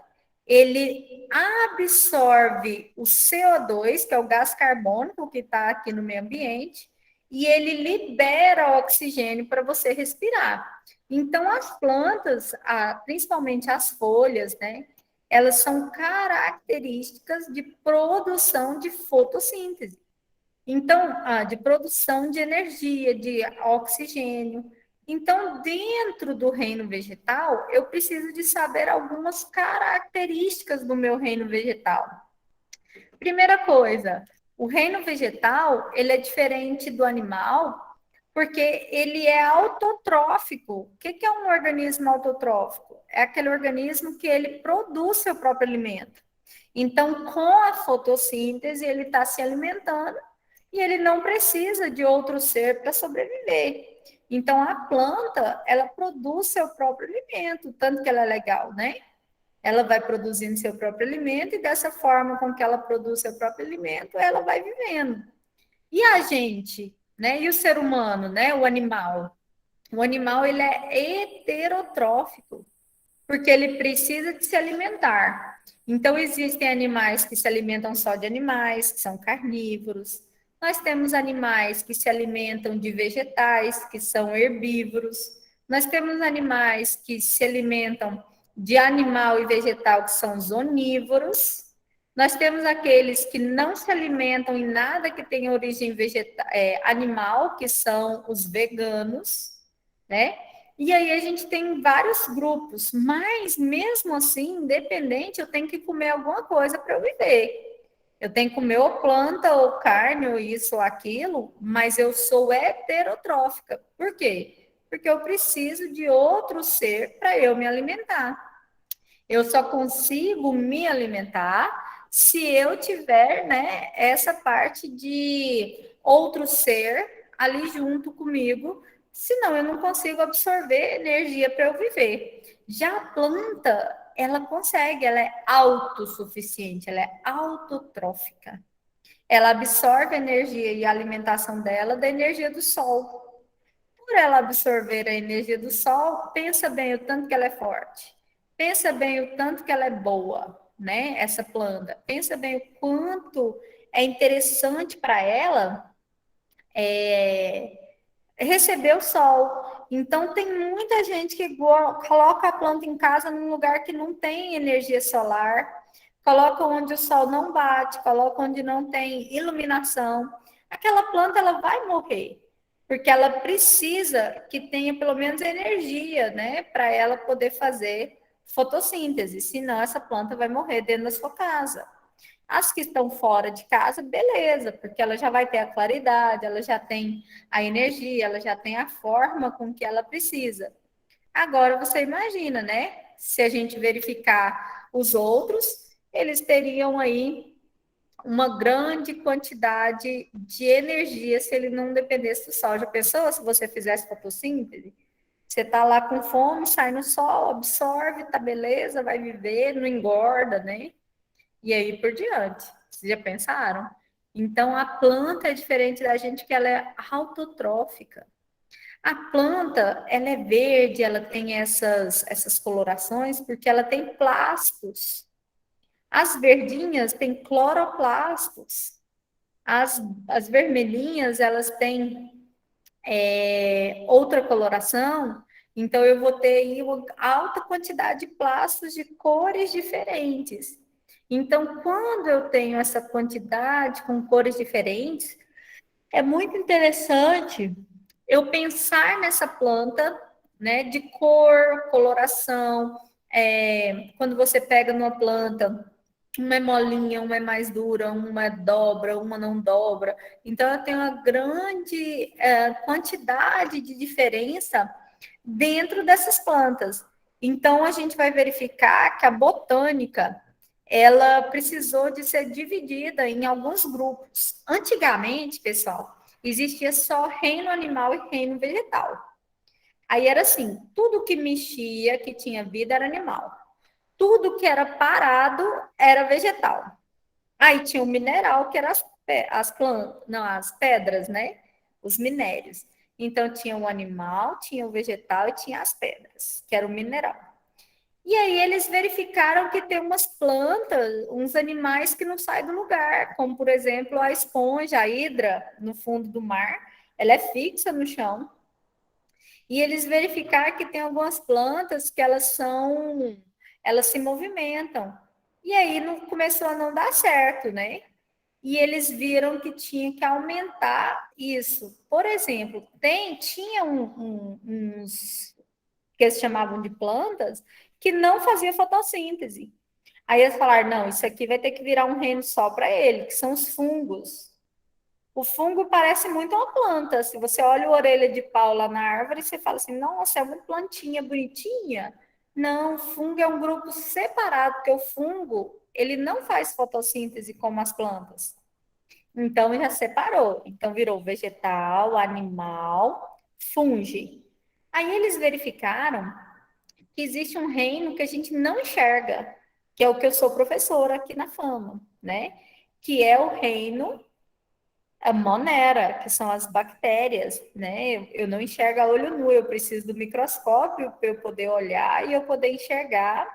ele absorve o CO2, que é o gás carbônico que está aqui no meio ambiente, e ele libera oxigênio para você respirar. Então, as plantas, principalmente as folhas, né, elas são características de produção de fotossíntese. Então, de produção de energia, de oxigênio. Então, dentro do reino vegetal, eu preciso de saber algumas características do meu reino vegetal. Primeira coisa, o reino vegetal, ele é diferente do animal, porque ele é autotrófico. O que é um organismo autotrófico? É aquele organismo que ele produz seu próprio alimento. Então, com a fotossíntese, ele está se alimentando e ele não precisa de outro ser para sobreviver. Então, a planta, ela produz seu próprio alimento, tanto que ela é legal, né? Ela vai produzindo seu próprio alimento e dessa forma com que ela produz seu próprio alimento, ela vai vivendo. E a gente, né? E o ser humano, né? O animal. O animal, ele é heterotrófico, porque ele precisa de se alimentar. Então, existem animais que se alimentam só de animais, que são carnívoros. Nós temos animais que se alimentam de vegetais, que são herbívoros. Nós temos animais que se alimentam de animal e vegetal, que são os onívoros. Nós temos aqueles que não se alimentam em nada que tenha origem animal, que são os veganos, né? E aí a gente tem vários grupos, mas mesmo assim, independente, eu tenho que comer alguma coisa para eu viver. Eu tenho que comer ou planta, ou carne, ou isso ou aquilo, mas eu sou heterotrófica. Por quê? Porque eu preciso de outro ser para eu me alimentar. Eu só consigo me alimentar se eu tiver, né, essa parte de outro ser ali junto comigo, senão eu não consigo absorver energia para eu viver. Já a planta, ela consegue, ela é autossuficiente, ela é autotrófica. Ela absorve a energia e a alimentação dela da energia do sol. Por ela absorver a energia do sol, pensa bem o tanto que ela é forte. Pensa bem o tanto que ela é boa, né? Essa planta. Pensa bem o quanto é interessante para ela receber o sol. Então, tem muita gente que coloca a planta em casa num lugar que não tem energia solar, coloca onde o sol não bate, coloca onde não tem iluminação. Aquela planta, ela vai morrer, porque ela precisa que tenha pelo menos energia, né, para ela poder fazer fotossíntese, senão essa planta vai morrer dentro da sua casa. As que estão fora de casa, beleza, porque ela já vai ter a claridade, ela já tem a energia, ela já tem a forma com que ela precisa. Agora, você imagina, né? Se a gente verificar os outros, eles teriam aí uma grande quantidade de energia se ele não dependesse do sol. Já pensou se você fizesse fotossíntese? Você tá lá com fome, sai no sol, absorve, tá beleza, vai viver, não engorda, né? E aí por diante. Vocês já pensaram? Então, a planta é diferente da gente, que ela é autotrófica. A planta, ela é verde, ela tem essas colorações, porque ela tem plastos. As verdinhas têm cloroplastos. As vermelhinhas, elas têm outra coloração, então eu vou ter aí uma alta quantidade de plastos de cores diferentes. Então, quando eu tenho essa quantidade com cores diferentes, é muito interessante eu pensar nessa planta, né, de cor, coloração. Quando você pega numa planta uma é molinha, uma é mais dura, uma é dobra, uma não dobra. Então, eu tenho uma grande quantidade de diferença dentro dessas plantas. Então, a gente vai verificar que a botânica, ela precisou de ser dividida em alguns grupos. Antigamente, pessoal, existia só reino animal e reino vegetal. Aí era assim, tudo que mexia, que tinha vida, era animal. Tudo que era parado era vegetal. Aí tinha o mineral, que eram as plantas, não, as pedras, né? Os minérios. Então tinha o animal, tinha o vegetal e tinha as pedras, que era o mineral. E aí eles verificaram que tem umas plantas, uns animais que não saem do lugar, como por exemplo a esponja, a hidra, no fundo do mar, ela é fixa no chão. E eles verificaram que tem algumas plantas que elas se movimentam. E aí não, começou a não dar certo, né? E eles viram que tinha que aumentar isso. Por exemplo, tinha uns que eles chamavam de plantas que não fazia fotossíntese. Aí eles falaram, não, isso aqui vai ter que virar um reino só para ele, que são os fungos. O fungo parece muito uma planta. Se você olha a orelha de pau lá na árvore, você fala assim, nossa, é uma plantinha bonitinha. Não, o fungo é um grupo separado, porque o fungo, ele não faz fotossíntese como as plantas. Então, já separou. Então, virou vegetal, animal, fungi. Aí eles verificaram que existe um reino que a gente não enxerga, que é o que eu sou professora aqui na Fama, né? Que é o reino a monera, que são as bactérias, né? Eu não enxergo a olho nu, eu preciso do microscópio para eu poder olhar e eu poder enxergar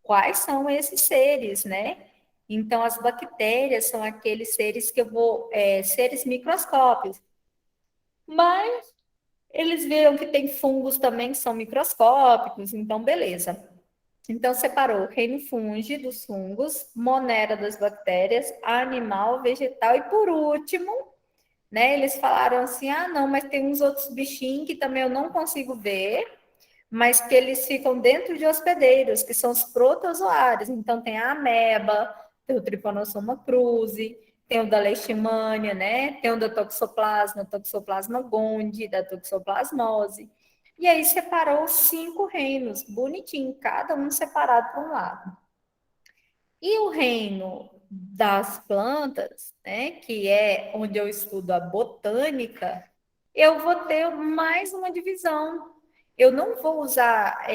quais são esses seres, né? Então, as bactérias são aqueles seres que eu vou, seres microscópicos. Mas eles viram que tem fungos também que são microscópicos, então beleza. Então, separou reino fungi dos fungos, monera das bactérias, animal, vegetal e, por último, né, eles falaram assim, ah, não, mas tem uns outros bichinhos que também eu não consigo ver, mas que eles ficam dentro de hospedeiros, que são os protozoários. Então, tem a ameba, tem o Trypanosoma cruzi, tem o da leishmania, né? Tem o da toxoplasma, toxoplasma gondii, da toxoplasmose. E aí separou 5 reinos, bonitinho, cada um separado por um lado. E o reino das plantas, né, que é onde eu estudo a botânica, eu vou ter mais uma divisão. Eu não vou usar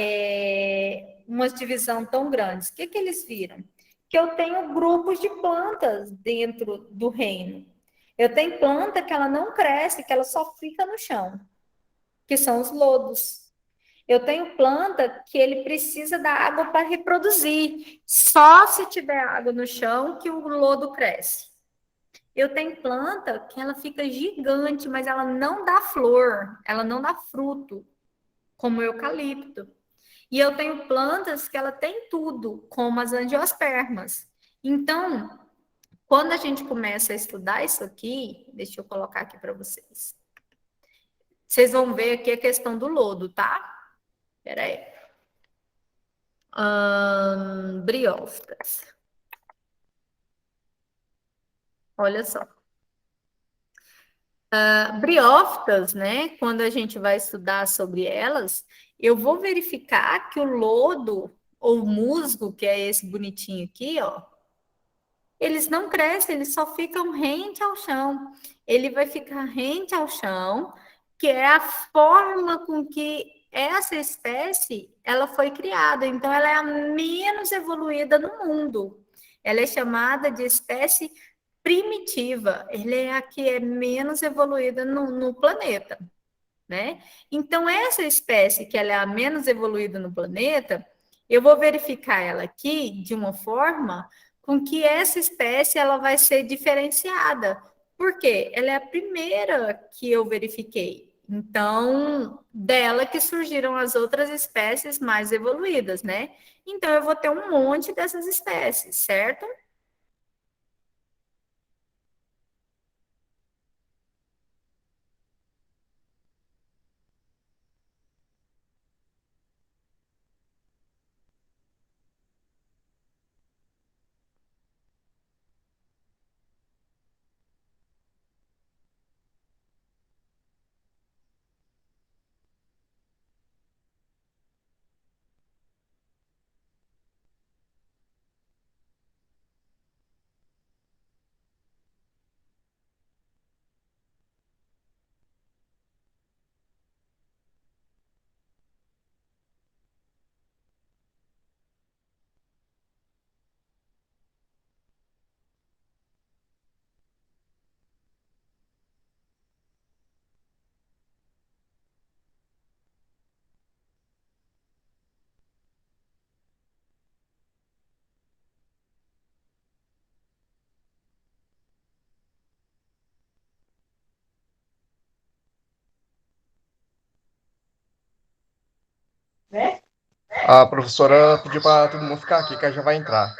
uma divisão tão grande. O que eles viram? Que eu tenho grupos de plantas dentro do reino. Eu tenho planta que ela não cresce, que ela só fica no chão, que são os lodos. Eu tenho planta que ele precisa da água para reproduzir. Só se tiver água no chão que o lodo cresce. Eu tenho planta que ela fica gigante, mas ela não dá flor, ela não dá fruto, como o eucalipto. E eu tenho plantas que ela tem tudo, como as angiospermas. Então, quando a gente começa a estudar isso aqui, deixa eu colocar aqui para vocês. Vocês vão ver aqui a questão do lodo, tá? Espera aí. Briófitas. Olha só. Briófitas, né? Quando a gente vai estudar sobre elas, eu vou verificar que o lodo ou musgo, que é esse bonitinho aqui, ó, eles não crescem, eles só ficam rente ao chão. Ele vai ficar rente ao chão, que é a forma com que essa espécie ela foi criada. Então, ela é a menos evoluída no mundo. Ela é chamada de espécie primitiva. Ela é a que é menos evoluída no planeta, né? Então, essa espécie que ela é a menos evoluída no planeta, eu vou verificar ela aqui de uma forma com que essa espécie ela vai ser diferenciada. Por quê? Ela é a primeira que eu verifiquei. Então, dela que surgiram as outras espécies mais evoluídas, né? Então, eu vou ter um monte dessas espécies, certo? A professora pediu para todo mundo ficar aqui, que ela já vai entrar.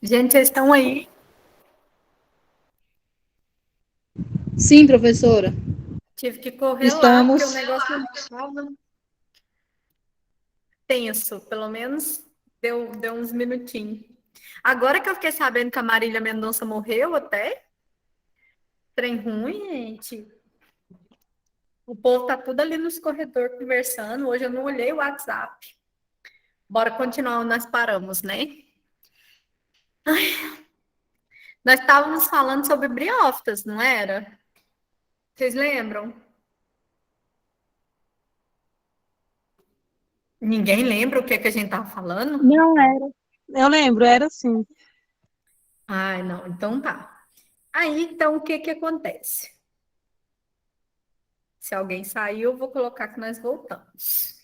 Gente, vocês estão aí? Sim, professora. Tive que correr lá, porque o Estamos. negócio estava tenso, pelo menos deu uns minutinhos. Agora que eu fiquei sabendo que a Marília Mendonça morreu até, trem ruim, gente. O povo tá tudo ali nos corredores conversando. Hoje eu não olhei o WhatsApp. Bora continuar onde nós paramos, né? Nós estávamos falando sobre briófitas, não era? Vocês lembram? Ninguém lembra o que a gente estava falando? Não era. Eu lembro, era assim. Ai, não, então tá. Aí, então, o que acontece? Se alguém saiu, eu vou colocar que nós voltamos.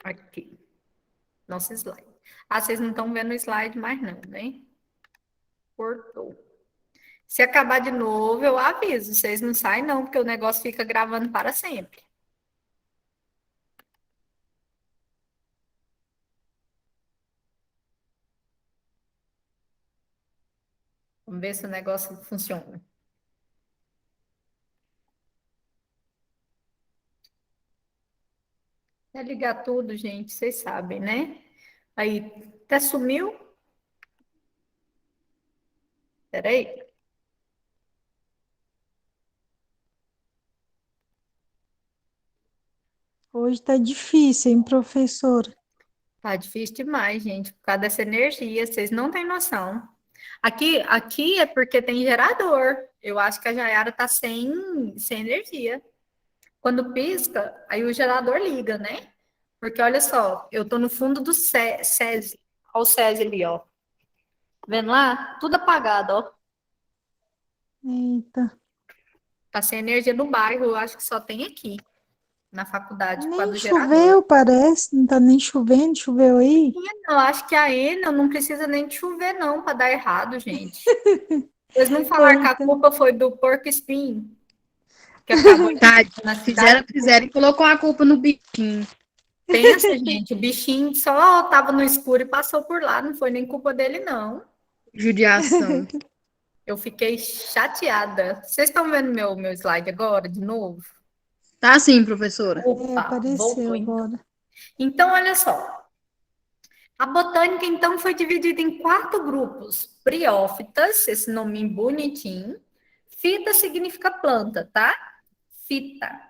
Aqui. Nosso slide. Ah, vocês não estão vendo o slide mais não, né? Cortou. Se acabar de novo, eu aviso. Vocês não saem não, porque o negócio fica gravando para sempre. Vamos ver se o negócio funciona. É ligar tudo, gente, vocês sabem, né? Aí, até sumiu? Peraí. Hoje tá difícil, hein, professora? Tá difícil demais, gente, por causa dessa energia, vocês não têm noção. Aqui é porque tem gerador. Eu acho que a Jaiara tá sem energia. Quando pisca, aí o gerador liga, né? Porque olha só, eu tô no fundo do SESI. Olha o SESI ali, ó. Vendo lá? Tudo apagado, ó. Eita. Tá sem energia no bairro, eu acho que só tem aqui, na faculdade, por causa Nem do gerador. choveu, parece. Não tá nem chovendo. Choveu aí? Eu acho que a Enel não precisa nem de chover, não, para dar errado, gente. Eles não falaram que a culpa foi do porco espinho, que acabou na cidade. Fizeram e colocou a culpa no bichinho. Pensa, gente, o bichinho só tava no escuro e passou por lá, não foi nem culpa dele, não. Judiação. Eu fiquei chateada. Vocês estão vendo meu slide agora, de novo? Tá sim, professora. Opa, Apareceu voltou, então. agora. Então, olha só. A botânica, então, foi dividida em 4 grupos. Briófitas, esse nome bonitinho. Fita significa planta, tá? Fita.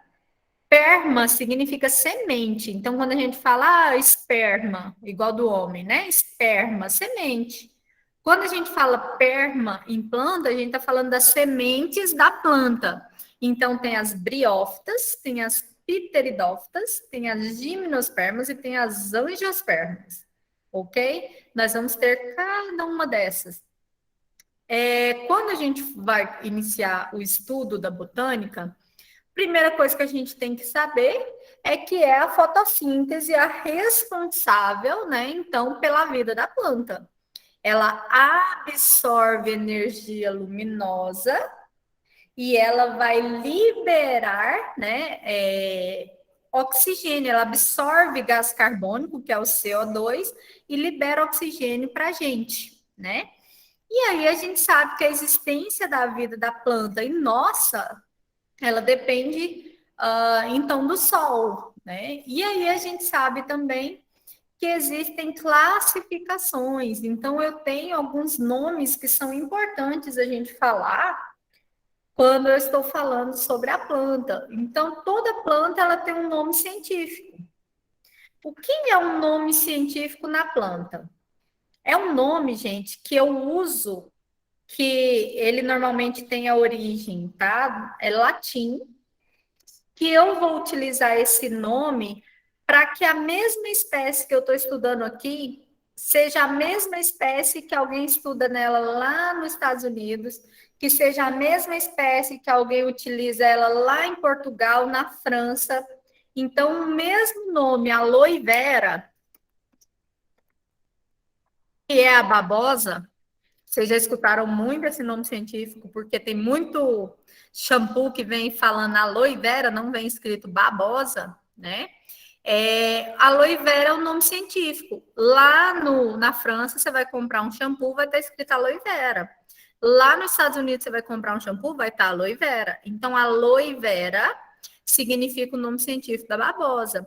Perma significa semente. Então, quando a gente fala esperma, igual do homem, né? Esperma, semente. Quando a gente fala perma em planta, a gente está falando das sementes da planta. Então, tem as briófitas, tem as pteridófitas, tem as gimnospermas e tem as angiospermas. Ok? Nós vamos ter cada uma dessas. Quando a gente vai iniciar o estudo da botânica, primeira coisa que a gente tem que saber é que é a fotossíntese a responsável, né, então, pela vida da planta. Ela absorve energia luminosa e ela vai liberar, né, oxigênio. Ela absorve gás carbônico, que é o CO2, e libera oxigênio para a gente, né? E aí a gente sabe que a existência da vida da planta e nossa, ela depende, então, do sol, né? E aí a gente sabe também que existem classificações. Então, eu tenho alguns nomes que são importantes a gente falar quando eu estou falando sobre a planta. Então, toda planta ela tem um nome científico. O que é um nome científico na planta? É um nome, gente, que eu uso, que ele normalmente tem a origem, tá? É latim, que eu vou utilizar esse nome para que a mesma espécie que eu estou estudando aqui seja a mesma espécie que alguém estuda nela lá nos Estados Unidos, que seja a mesma espécie que alguém utiliza ela lá em Portugal, na França. Então, o mesmo nome, aloe vera, que é a babosa, vocês já escutaram muito esse nome científico, porque tem muito shampoo que vem falando aloe vera, não vem escrito babosa, né? Aloe vera é o nome científico. Lá na França, você vai comprar um shampoo, vai estar escrito aloe vera. Lá nos Estados Unidos, você vai comprar um shampoo, vai estar aloe vera. Então, aloe vera significa o nome científico da babosa.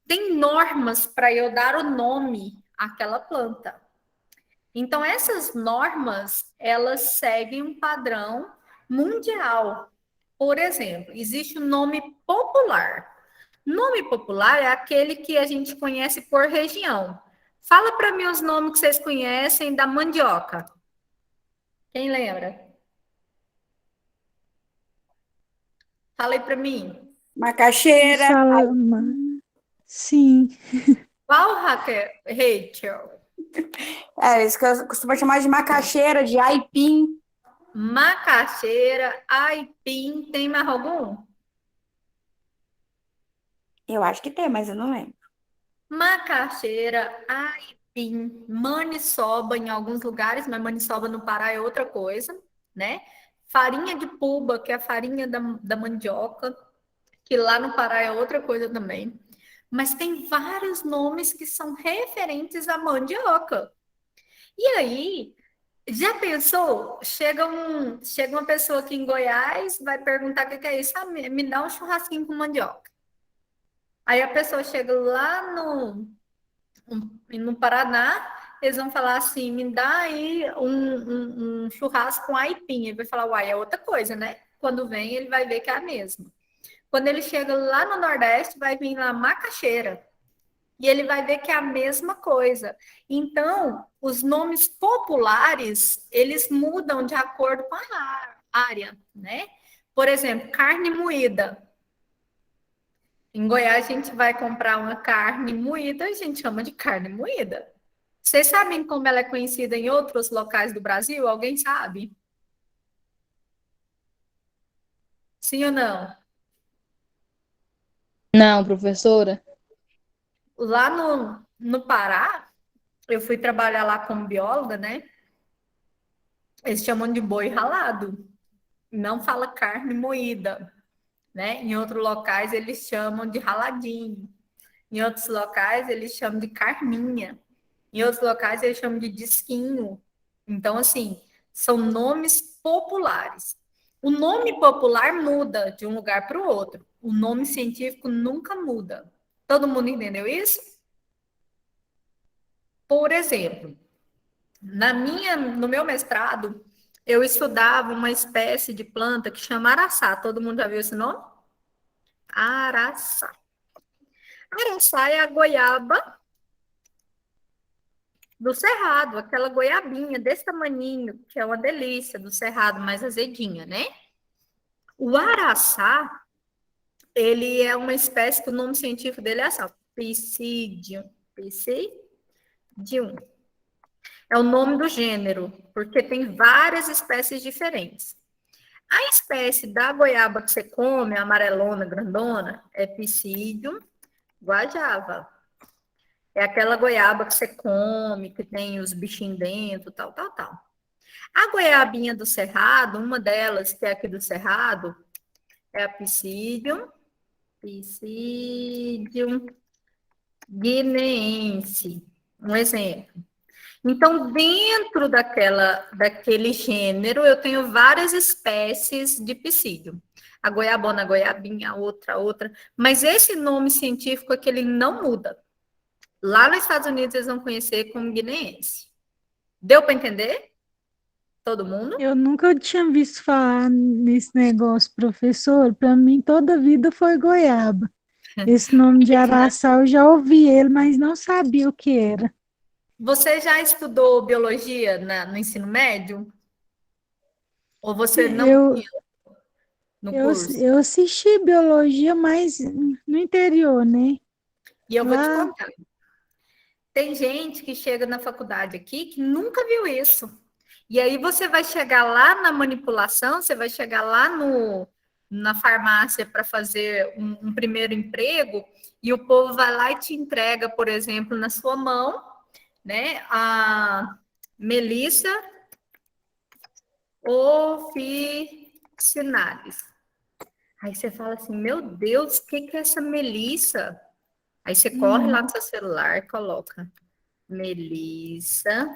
Tem normas para eu dar o nome àquela planta. Então, essas normas, elas seguem um padrão mundial. Por exemplo, existe o nome popular. Nome popular é aquele que a gente conhece por região. Fala para mim os nomes que vocês conhecem da mandioca. Quem lembra? Fala aí para mim. Macaxeira. Sim. Qual, Rachel? Isso que eu costumo chamar de macaxeira, de aipim. macaxeira, aipim, tem mais algum? Eu acho que tem, mas eu não lembro. Macaxeira, aipim, maniçoba em alguns lugares, mas maniçoba no Pará é outra coisa, né? Farinha de puba, que é a farinha da mandioca, que lá no Pará é outra coisa também. Mas tem vários nomes que são referentes à mandioca. E aí, já pensou? Chega uma pessoa aqui em Goiás, vai perguntar o que é isso. Ah, me dá um churrasquinho com mandioca. Aí a pessoa chega lá no Paraná, eles vão falar assim, me dá aí um churrasco com aipim. Ele vai falar, uai, é outra coisa, né? Quando vem, ele vai ver que é a mesma. Quando ele chega lá no Nordeste, vai vir lá macaxeira. E ele vai ver que é a mesma coisa. Então, os nomes populares, eles mudam de acordo com a área, né? Por exemplo, carne moída. Em Goiás, a gente vai comprar uma carne moída, a gente chama de carne moída. Vocês sabem como ela é conhecida em outros locais do Brasil? Alguém sabe? Sim ou não? Não, professora. Lá no Pará, eu fui trabalhar lá como bióloga, né? Eles chamam de boi ralado. Não fala carne moída, né? Em outros locais, eles chamam de raladinho. Em outros locais, eles chamam de carninha. Em outros locais, eles chamam de disquinho. Então, assim, são nomes populares. O nome popular muda de um lugar para o outro. O nome científico nunca muda. Todo mundo entendeu isso? Por exemplo, no meu mestrado, eu estudava uma espécie de planta que chama araçá. Todo mundo já viu esse nome? Araçá. Araçá é a goiaba do cerrado, aquela goiabinha desse tamaninho, que é uma delícia, do cerrado, mais azedinha, né? O araçá, ele é uma espécie que o nome científico dele é assim, Pisidium. Pisidium. É o nome do gênero, porque tem várias espécies diferentes. A espécie da goiaba que você come, a amarelona, grandona, é Pisidium guajava. É aquela goiaba que você come, que tem os bichinhos dentro, tal, tal, tal. A goiabinha do cerrado, uma delas, que é aqui do cerrado, é a Pisidium guineense. Um exemplo. Então, dentro daquele gênero, eu tenho várias espécies de psídio. A goiabona, a goiabinha, outra. Mas esse nome científico é que ele não muda. Lá nos Estados Unidos, eles vão conhecer como guineense. Deu para entender? Todo mundo? Eu nunca tinha visto falar nesse negócio, professor. Para mim, toda a vida foi goiaba. Esse nome de araçá, eu já ouvi ele, mas não sabia o que era. Você já estudou biologia no ensino médio? Ou você não tinha no curso? Eu assisti biologia, mas no interior, né? E eu vou te contar. Tem gente que chega na faculdade aqui que nunca viu isso. E aí você vai chegar lá na manipulação, você vai chegar lá na farmácia para fazer um primeiro emprego, e o povo vai lá e te entrega, por exemplo, na sua mão, né, a Melissa officinalis. Aí você fala assim, meu Deus, o que é essa Melissa? Aí você corre lá no seu celular e coloca Melissa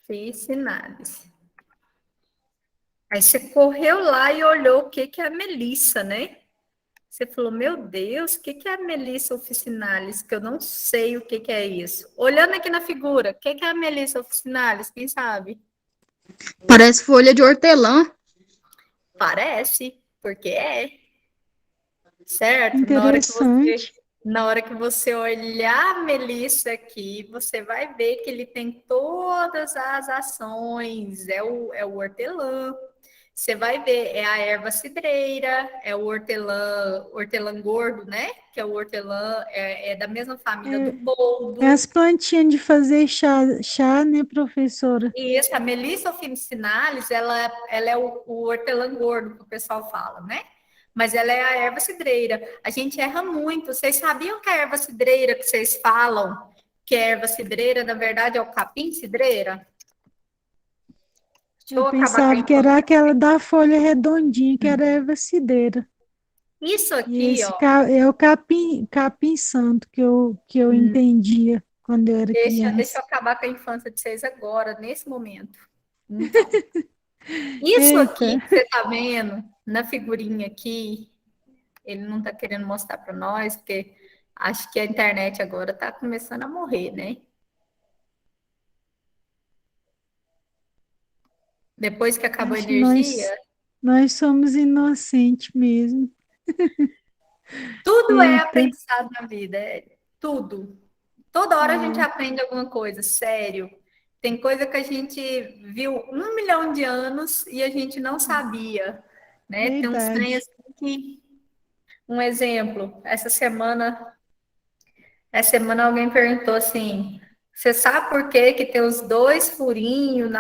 officinalis. Aí você correu lá e olhou o que é a Melissa, né? Você falou, meu Deus, o que é a Melissa officinalis? Que eu não sei o que é isso. Olhando aqui na figura, o que é a Melissa officinalis? Quem sabe? Parece folha de hortelã. Parece, porque é. Certo? Interessante. Na hora que você olhar a Melissa aqui, você vai ver que ele tem todas as ações, é o hortelã. você vai ver, é a erva cidreira, é o hortelã gordo, né? Que é o hortelã, é da mesma família do boldo. É as plantinhas de fazer chá, né, professora? E essa Melissa officinalis, ela é o hortelã gordo que o pessoal fala, né? Mas ela é a erva cidreira. A gente erra muito. Vocês sabiam que a erva cidreira que vocês falam, que é erva cidreira, na verdade é o capim cidreira? Deixa Eu acabar com a pensava que era aquela da folha redondinha, que era erva cideira. Isso E aqui, esse ó. é o capim santo que eu entendia quando eu era Deixa eu criança. acabar com a infância de vocês agora, nesse momento. Então, isso Eita, aqui que você tá vendo na figurinha aqui, ele não tá querendo mostrar para nós, porque acho que a internet agora tá começando a morrer, né? Depois que acabou a acho que energia, nós somos inocentes mesmo. tudo é Eita, aprendizado na vida, tudo. Toda hora a gente é aprende alguma coisa, sério. Tem coisa que a gente viu 1 milhão de anos e a gente não sabia, né? Tem uns trem verdade. assim que, um exemplo, essa semana alguém perguntou assim, você sabe por que que tem os 2 furinhos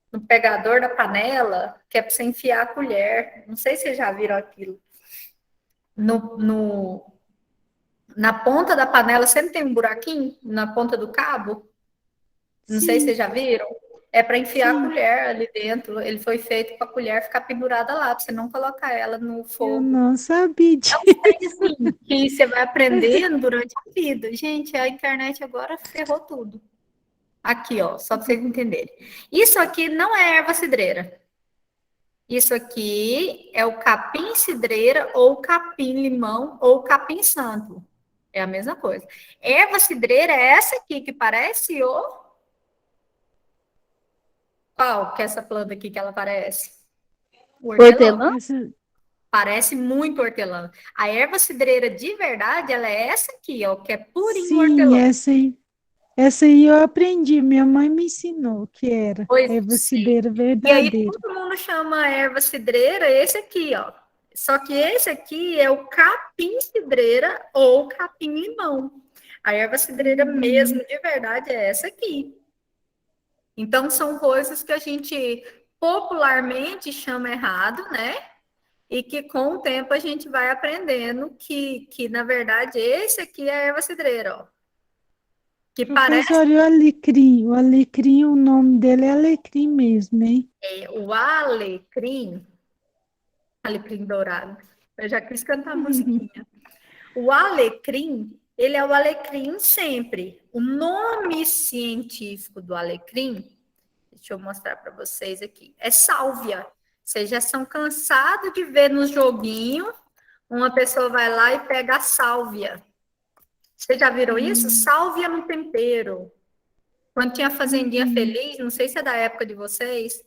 no pegador da panela? Que é para você enfiar a colher. Não sei se vocês já viram aquilo. No, no, Na ponta da panela sempre tem um buraquinho na ponta do cabo. Não sei se Sim, vocês já viram. É para enfiar a sim, colher ali dentro. Ele foi feito para a colher ficar pendurada lá, para você não colocar ela no eu fogo. não sabia É um trem disso. assim, que você vai aprendendo durante a vida. Gente, a internet agora ferrou tudo. Aqui, ó, só para vocês entenderem. Isso aqui não é erva cidreira. Isso aqui é o capim cidreira ou capim limão ou capim santo. É a mesma coisa. Erva cidreira é essa aqui que parece o... Qual que é essa planta aqui que ela parece? O hortelã. Hortelã? Parece muito hortelã. A erva cidreira de verdade, ela é essa aqui, ó, que é purinho Sim, hortelã. essa aí eu aprendi. Minha mãe me ensinou que era Pois erva sim. cideira E aí verdadeira. todo mundo chama erva cidreira esse aqui, ó. Só que esse aqui é o capim cidreira ou capim limão. A erva cidreira mesmo, de verdade, é essa aqui. Então, são coisas que a gente popularmente chama errado, né? E que com o tempo a gente vai aprendendo que na verdade, esse aqui é a erva cidreira, ó. Que parece Professor, e o alecrim? O alecrim, o nome dele é alecrim mesmo, hein? o alecrim dourado. Eu já quis cantar a musiquinha. O alecrim, ele é o alecrim sempre. O nome científico do alecrim, deixa eu mostrar para vocês aqui, é sálvia. Vocês já são cansados de ver no joguinho, uma pessoa vai lá e pega a sálvia. Vocês já viram isso? Sálvia no tempero. Quando tinha Fazendinha Feliz, não sei se é da época de vocês,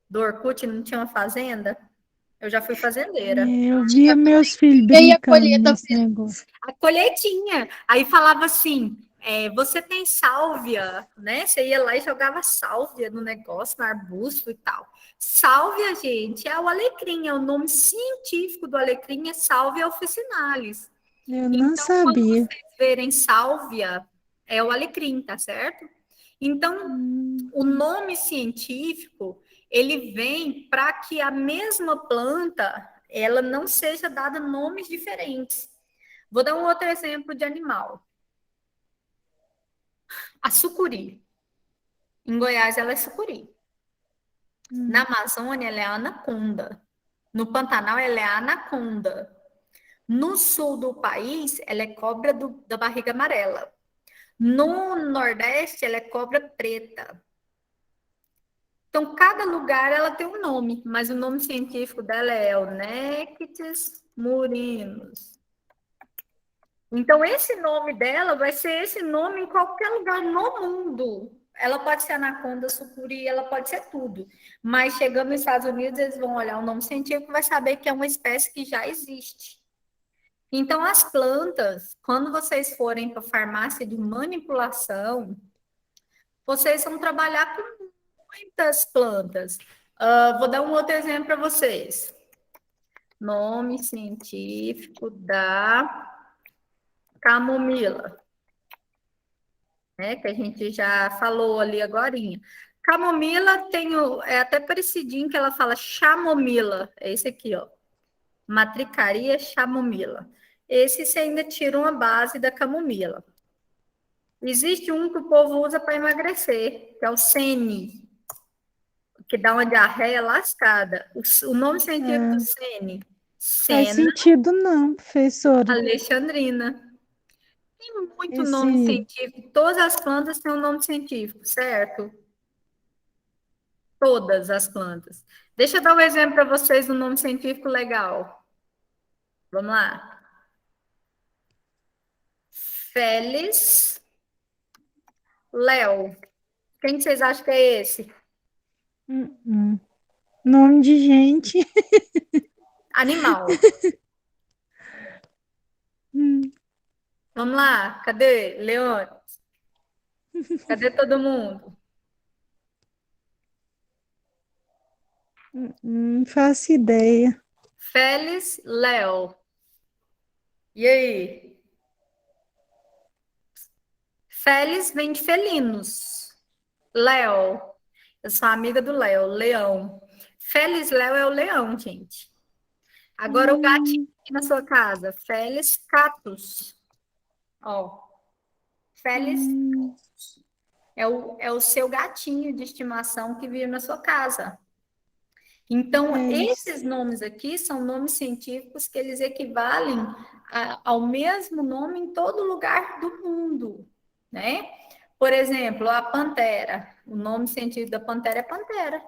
do Orkut, não tinha uma fazenda? Eu já fui fazendeira. Eu via meus filhos E aí a brincando colheita nesse negócio. A colheitinha. Aí falava assim, você tem sálvia, né? Você ia lá e jogava sálvia no negócio, no arbusto e tal. Sálvia, gente, é o alecrim, é o nome científico do alecrim, é Sálvia officinalis. Eu não Então, quando sabia. vocês verem sálvia, é o alecrim, tá certo? Então, o nome científico, ele vem para que a mesma planta, ela não seja dada nomes diferentes. Vou dar um outro exemplo de animal. A sucuri. Em Goiás, ela é sucuri. Na Amazônia, ela é anaconda. No Pantanal, ela é anaconda. No sul do país, ela é cobra da barriga amarela. No Nordeste, ela é cobra preta. Então, cada lugar ela tem um nome, mas o nome científico dela é Eunectes murinus. Então, esse nome dela vai ser esse nome em qualquer lugar no mundo. Ela pode ser anaconda, sucuri, ela pode ser tudo. Mas chegando nos Estados Unidos, eles vão olhar o nome científico e vai saber que é uma espécie que já existe. Então, as plantas, quando vocês forem para a farmácia de manipulação, vocês vão trabalhar com muitas plantas. Vou dar um outro exemplo para vocês. Nome científico da camomila, né? Que a gente já falou ali agorinha. Camomila é até parecidinho que ela fala chamomila. É esse aqui, ó. Matricaria chamomila. Esse você ainda tira uma base da camomila. Existe um que o povo usa para emagrecer, que é o sene, que dá uma diarreia lascada. O nome científico do sene, Faz Sena sentido não, professora. alexandrina. Tem muito nome Esse, científico. Todas as plantas têm um nome científico, certo? Todas as plantas. Deixa eu dar um exemplo para vocês do nome científico legal. Vamos lá. Felis Léo. Quem que vocês acham que é esse? Nome de gente. Animal. Vamos lá. Cadê, Leone? Cadê todo mundo? Não faço ideia. Felis Léo. E aí? Felis vem de felinos. Léo. Eu sou amiga do Léo, leão. Felis Léo é o leão, gente. Agora o gatinho aqui na sua casa. Felis Catus. Ó. Felis é o seu gatinho de estimação que vive na sua casa. Então, esses nomes aqui são nomes científicos que eles equivalem ao mesmo nome em todo lugar do mundo, né? Por exemplo, a pantera. O nome científico da pantera é pantera.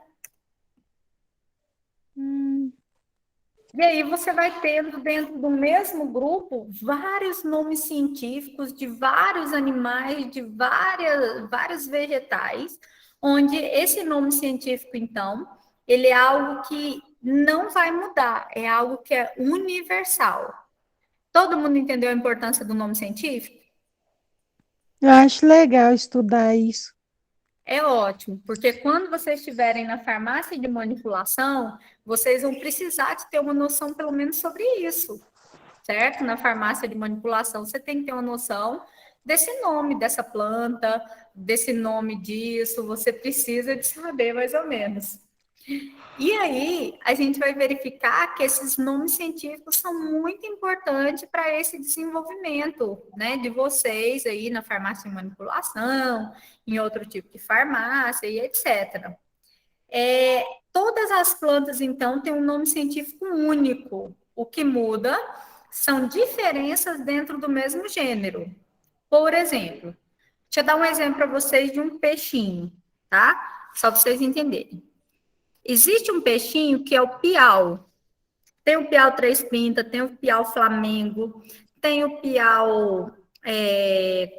E aí você vai tendo dentro do mesmo grupo vários nomes científicos de vários animais, de vários vegetais, onde esse nome científico, então, ele é algo que não vai mudar, é algo que é universal. Todo mundo entendeu a importância do nome científico? Eu acho legal estudar isso. É ótimo, porque quando vocês estiverem na farmácia de manipulação, vocês vão precisar de ter uma noção pelo menos sobre isso, certo? Na farmácia de manipulação, você tem que ter uma noção desse nome dessa planta, desse nome disso, você precisa de saber mais ou menos. E aí, a gente vai verificar que esses nomes científicos são muito importantes para esse desenvolvimento, né, de vocês aí na farmácia de manipulação, em outro tipo de farmácia e etc. Todas as plantas, então, têm um nome científico único. O que muda são diferenças dentro do mesmo gênero. Por exemplo, deixa eu dar um exemplo para vocês de um peixinho, tá? Só para vocês entenderem. Existe um peixinho que é o piau. Tem o piau três pintas, tem o piau flamengo, tem o piau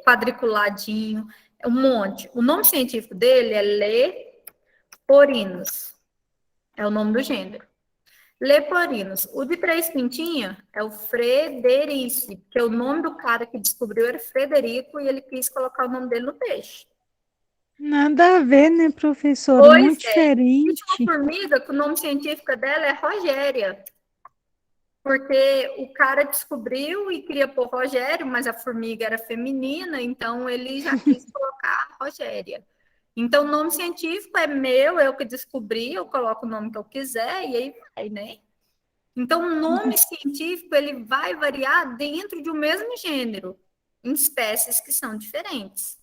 quadriculadinho, um monte. O nome científico dele é Leporinos. É o nome do gênero. Leporinos. O de três pintinhas é o Frederici, que é o nome do cara que descobriu era Frederico e ele quis colocar o nome dele no peixe. Nada a ver, né, professora? Pois Muito diferente. Existe uma formiga que o nome científico dela é Rogéria. Porque o cara descobriu e queria pôr Rogério, mas a formiga era feminina, então ele já quis colocar Rogéria. Então, o nome científico é meu, eu que descobri, eu coloco o nome que eu quiser e aí vai, né? Então, o nome científico, ele vai variar dentro de um mesmo gênero, em espécies que são diferentes.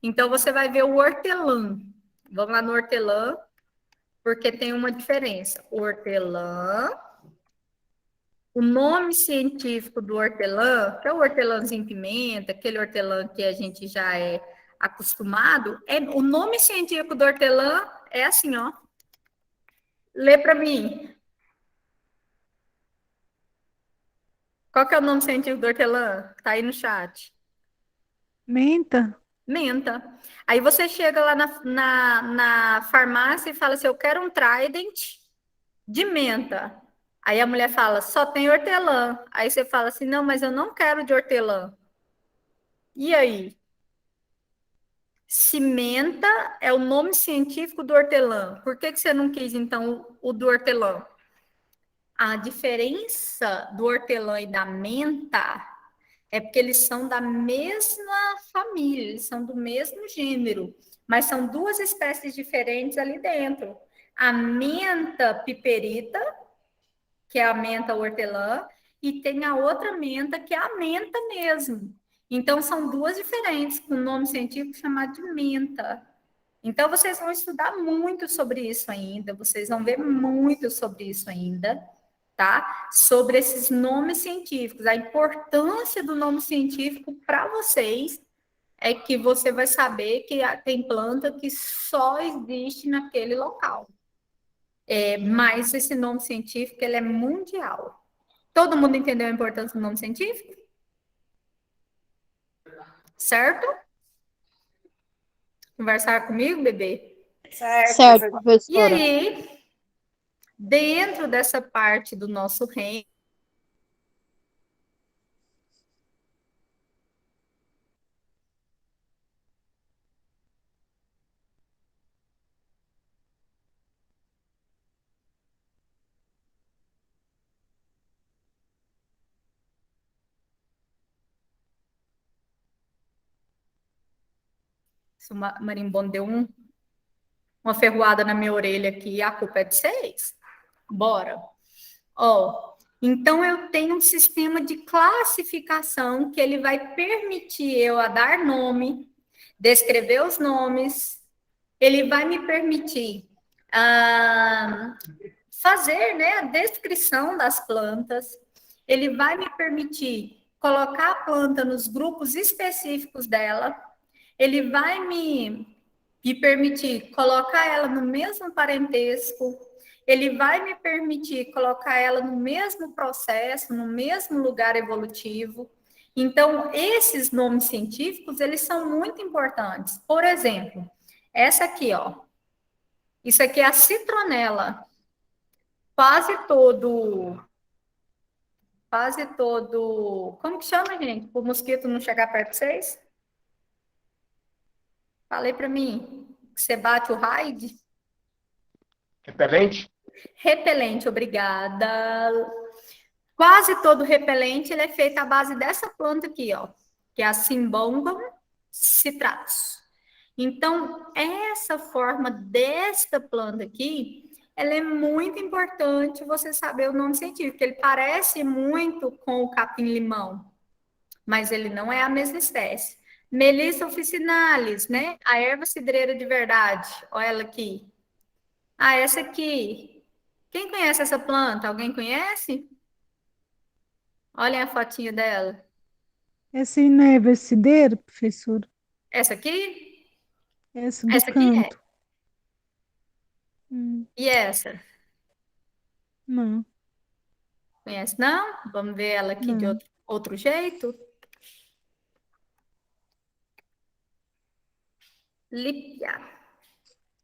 Então, você vai ver o hortelã. Vamos lá no hortelã, porque tem uma diferença. O hortelã, o nome científico do hortelã, que é o hortelãzinho pimenta, aquele hortelã que a gente já é acostumado, o nome científico do hortelã é assim, ó. Lê para mim. Qual que é o nome científico do hortelã? Tá aí no chat. Menta? Menta. Aí você chega lá na farmácia e fala assim, eu quero um Trident de menta. Aí a mulher fala, só tem hortelã. Aí você fala assim, não, mas eu não quero de hortelã. E aí? Se menta é o nome científico do hortelã, por que você não quis, então, o do hortelã? A diferença do hortelã e da menta é porque eles são da mesma família, eles são do mesmo gênero, mas são duas espécies diferentes ali dentro. A menta piperita, que é a menta hortelã, e tem a outra menta, que é a menta mesmo. Então, são duas diferentes, com nome científico chamado de menta. Então, vocês vão estudar muito sobre isso ainda, vocês vão ver muito sobre isso ainda, tá? Sobre esses nomes científicos. A importância do nome científico para vocês é que você vai saber que tem planta que só existe naquele local. Mas esse nome científico, ele é mundial. Todo mundo entendeu a importância do nome científico? Certo? Conversar comigo, bebê? Certo, E professora. aí, dentro dessa parte do nosso reino, se o marimbondo deu uma ferroada na minha orelha aqui, a culpa é de vocês. Bora. Então eu tenho um sistema de classificação que ele vai permitir eu a dar nome, descrever os nomes, ele vai me permitir fazer, né, a descrição das plantas, ele vai me permitir colocar a planta nos grupos específicos dela, ele vai me permitir colocar ela no mesmo parentesco, ele vai me permitir colocar ela no mesmo processo, no mesmo lugar evolutivo. Então, esses nomes científicos, eles são muito importantes. Por exemplo, essa aqui, ó. Isso aqui é a citronela. Quase todo... Como que chama, gente? Para o mosquito não chegar perto de vocês? Falei para mim, que você bate o raid. Repelente? Repelente, obrigada. Quase todo repelente ele é feito à base dessa planta aqui, ó, que é a Cymbombum citratus. Então, essa forma desta planta aqui, ela é muito importante você saber o nome científico. Ele parece muito com o capim-limão, mas ele não é a mesma espécie. Melissa officinalis, né? A erva cidreira de verdade. Olha ela aqui. Essa aqui. Quem conhece essa planta? Alguém conhece? Olhem a fotinha dela. Essa aí não é ervacideira, professora? Essa aqui? Essa do Essa aqui é. canto. E essa? Não, Conhece, não? Vamos ver ela aqui de não. outro jeito. Lípia.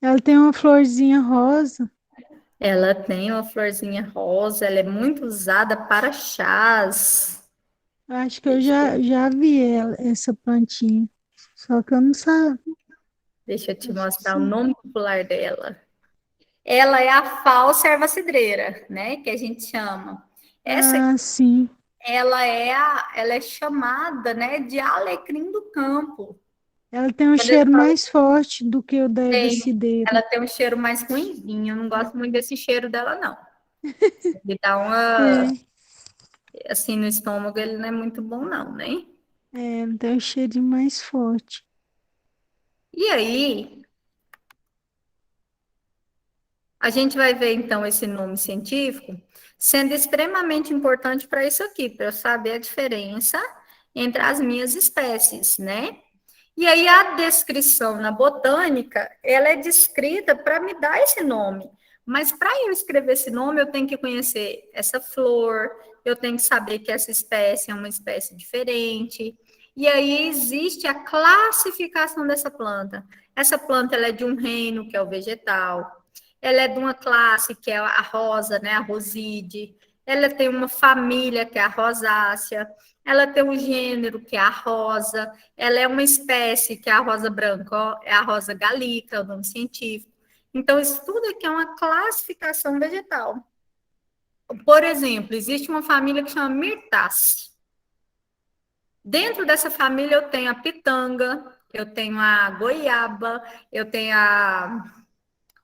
Ela tem uma florzinha rosa. Ela tem uma florzinha rosa, ela é muito usada para chás. Acho que eu já vi essa plantinha. Só que eu não sabia. Deixa eu te mostrar o nome popular dela. Ela é a falsa erva cidreira, né? Que a gente chama. Essa aqui, Sim. ela é chamada, né, de alecrim do campo. Ela tem um cheiro mais forte do que o da ervacideira. Ela tem um cheiro mais ruimzinho. Eu não gosto muito desse cheiro dela, não. Ele dá assim, no estômago, ele não é muito bom, não, né? Ela tem um cheirinho mais forte. E aí, a gente vai ver, então, esse nome científico sendo extremamente importante para isso aqui, para eu saber a diferença entre as minhas espécies, né? E aí, a descrição na botânica, ela é descrita para me dar esse nome. Mas para eu escrever esse nome, eu tenho que conhecer essa flor, eu tenho que saber que essa espécie é uma espécie diferente. E aí existe a classificação dessa planta. Essa planta ela é de um reino, que é o vegetal. Ela é de uma classe, que é a rosa, né, a rosíde. ela tem uma família, que é a rosácea, ela tem um gênero, que é a rosa, ela é uma espécie, que é a rosa branca, ó, é a rosa gallica, é o nome científico. Então, isso tudo aqui é uma classificação vegetal. Por exemplo, existe uma família que chama Myrtaceae. Dentro dessa família eu tenho a pitanga, eu tenho a goiaba, eu tenho a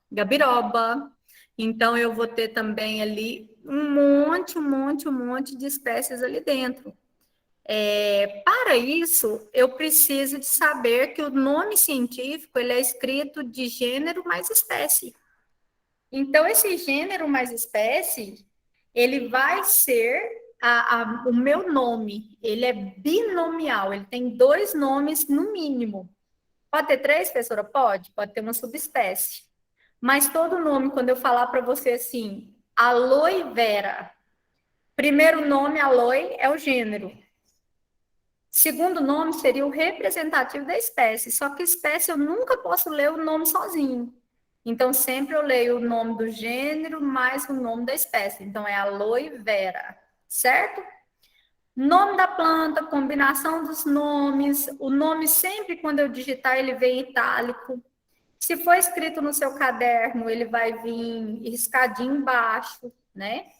gabiroba. Então eu vou ter também ali um monte de espécies ali dentro. Para isso, eu preciso de saber que o nome científico ele é escrito de gênero mais espécie. Então, esse gênero mais espécie, ele vai ser o meu nome. Ele é binomial, ele tem 2 nomes no mínimo. Pode ter 3, professora? Pode ter uma subespécie. Mas todo nome, quando eu falar para você assim, aloe vera, primeiro nome, aloe, é o gênero. Segundo nome seria o representativo da espécie, só que espécie eu nunca posso ler o nome sozinho. Então, sempre eu leio o nome do gênero mais o nome da espécie. Então, é aloe vera, certo? Nome da planta, combinação dos nomes. O nome sempre, quando eu digitar, ele vem em itálico. Se for escrito no seu caderno, ele vai vir riscadinho embaixo, né?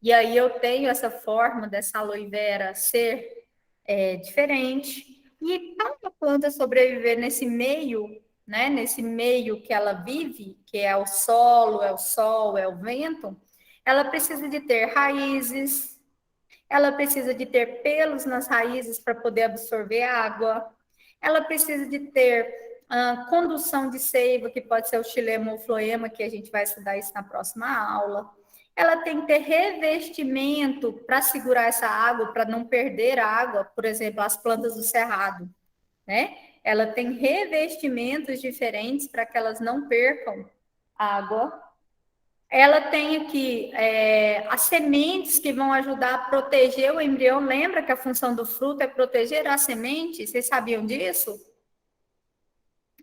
E aí eu tenho essa forma dessa aloe vera ser diferente. E para a planta sobreviver nesse meio, né, nesse meio que ela vive, que é o solo, é o sol, é o vento, ela precisa de ter raízes, ela precisa de ter pelos nas raízes para poder absorver água, ela precisa de ter condução de seiva, que pode ser o xilema ou floema, que a gente vai estudar isso na próxima aula. Ela tem que ter revestimento para segurar essa água, para não perder água, por exemplo, as plantas do cerrado, né? Ela tem revestimentos diferentes para que elas não percam água. Ela tem aqui as sementes que vão ajudar a proteger o embrião. Lembra que a função do fruto é proteger a semente? Vocês sabiam disso?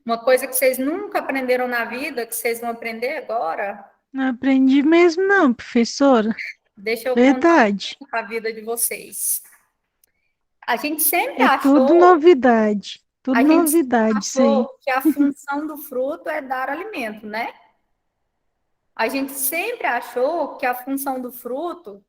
Uma coisa que vocês nunca aprenderam na vida, que vocês vão aprender agora. Não aprendi mesmo, não, professora. Deixa eu Verdade. contar a vida de vocês. A gente sempre É achou. tudo novidade. Tudo a gente novidade, isso aí. achou que a função do fruto é dar alimento, né? A gente sempre achou que a função do fruto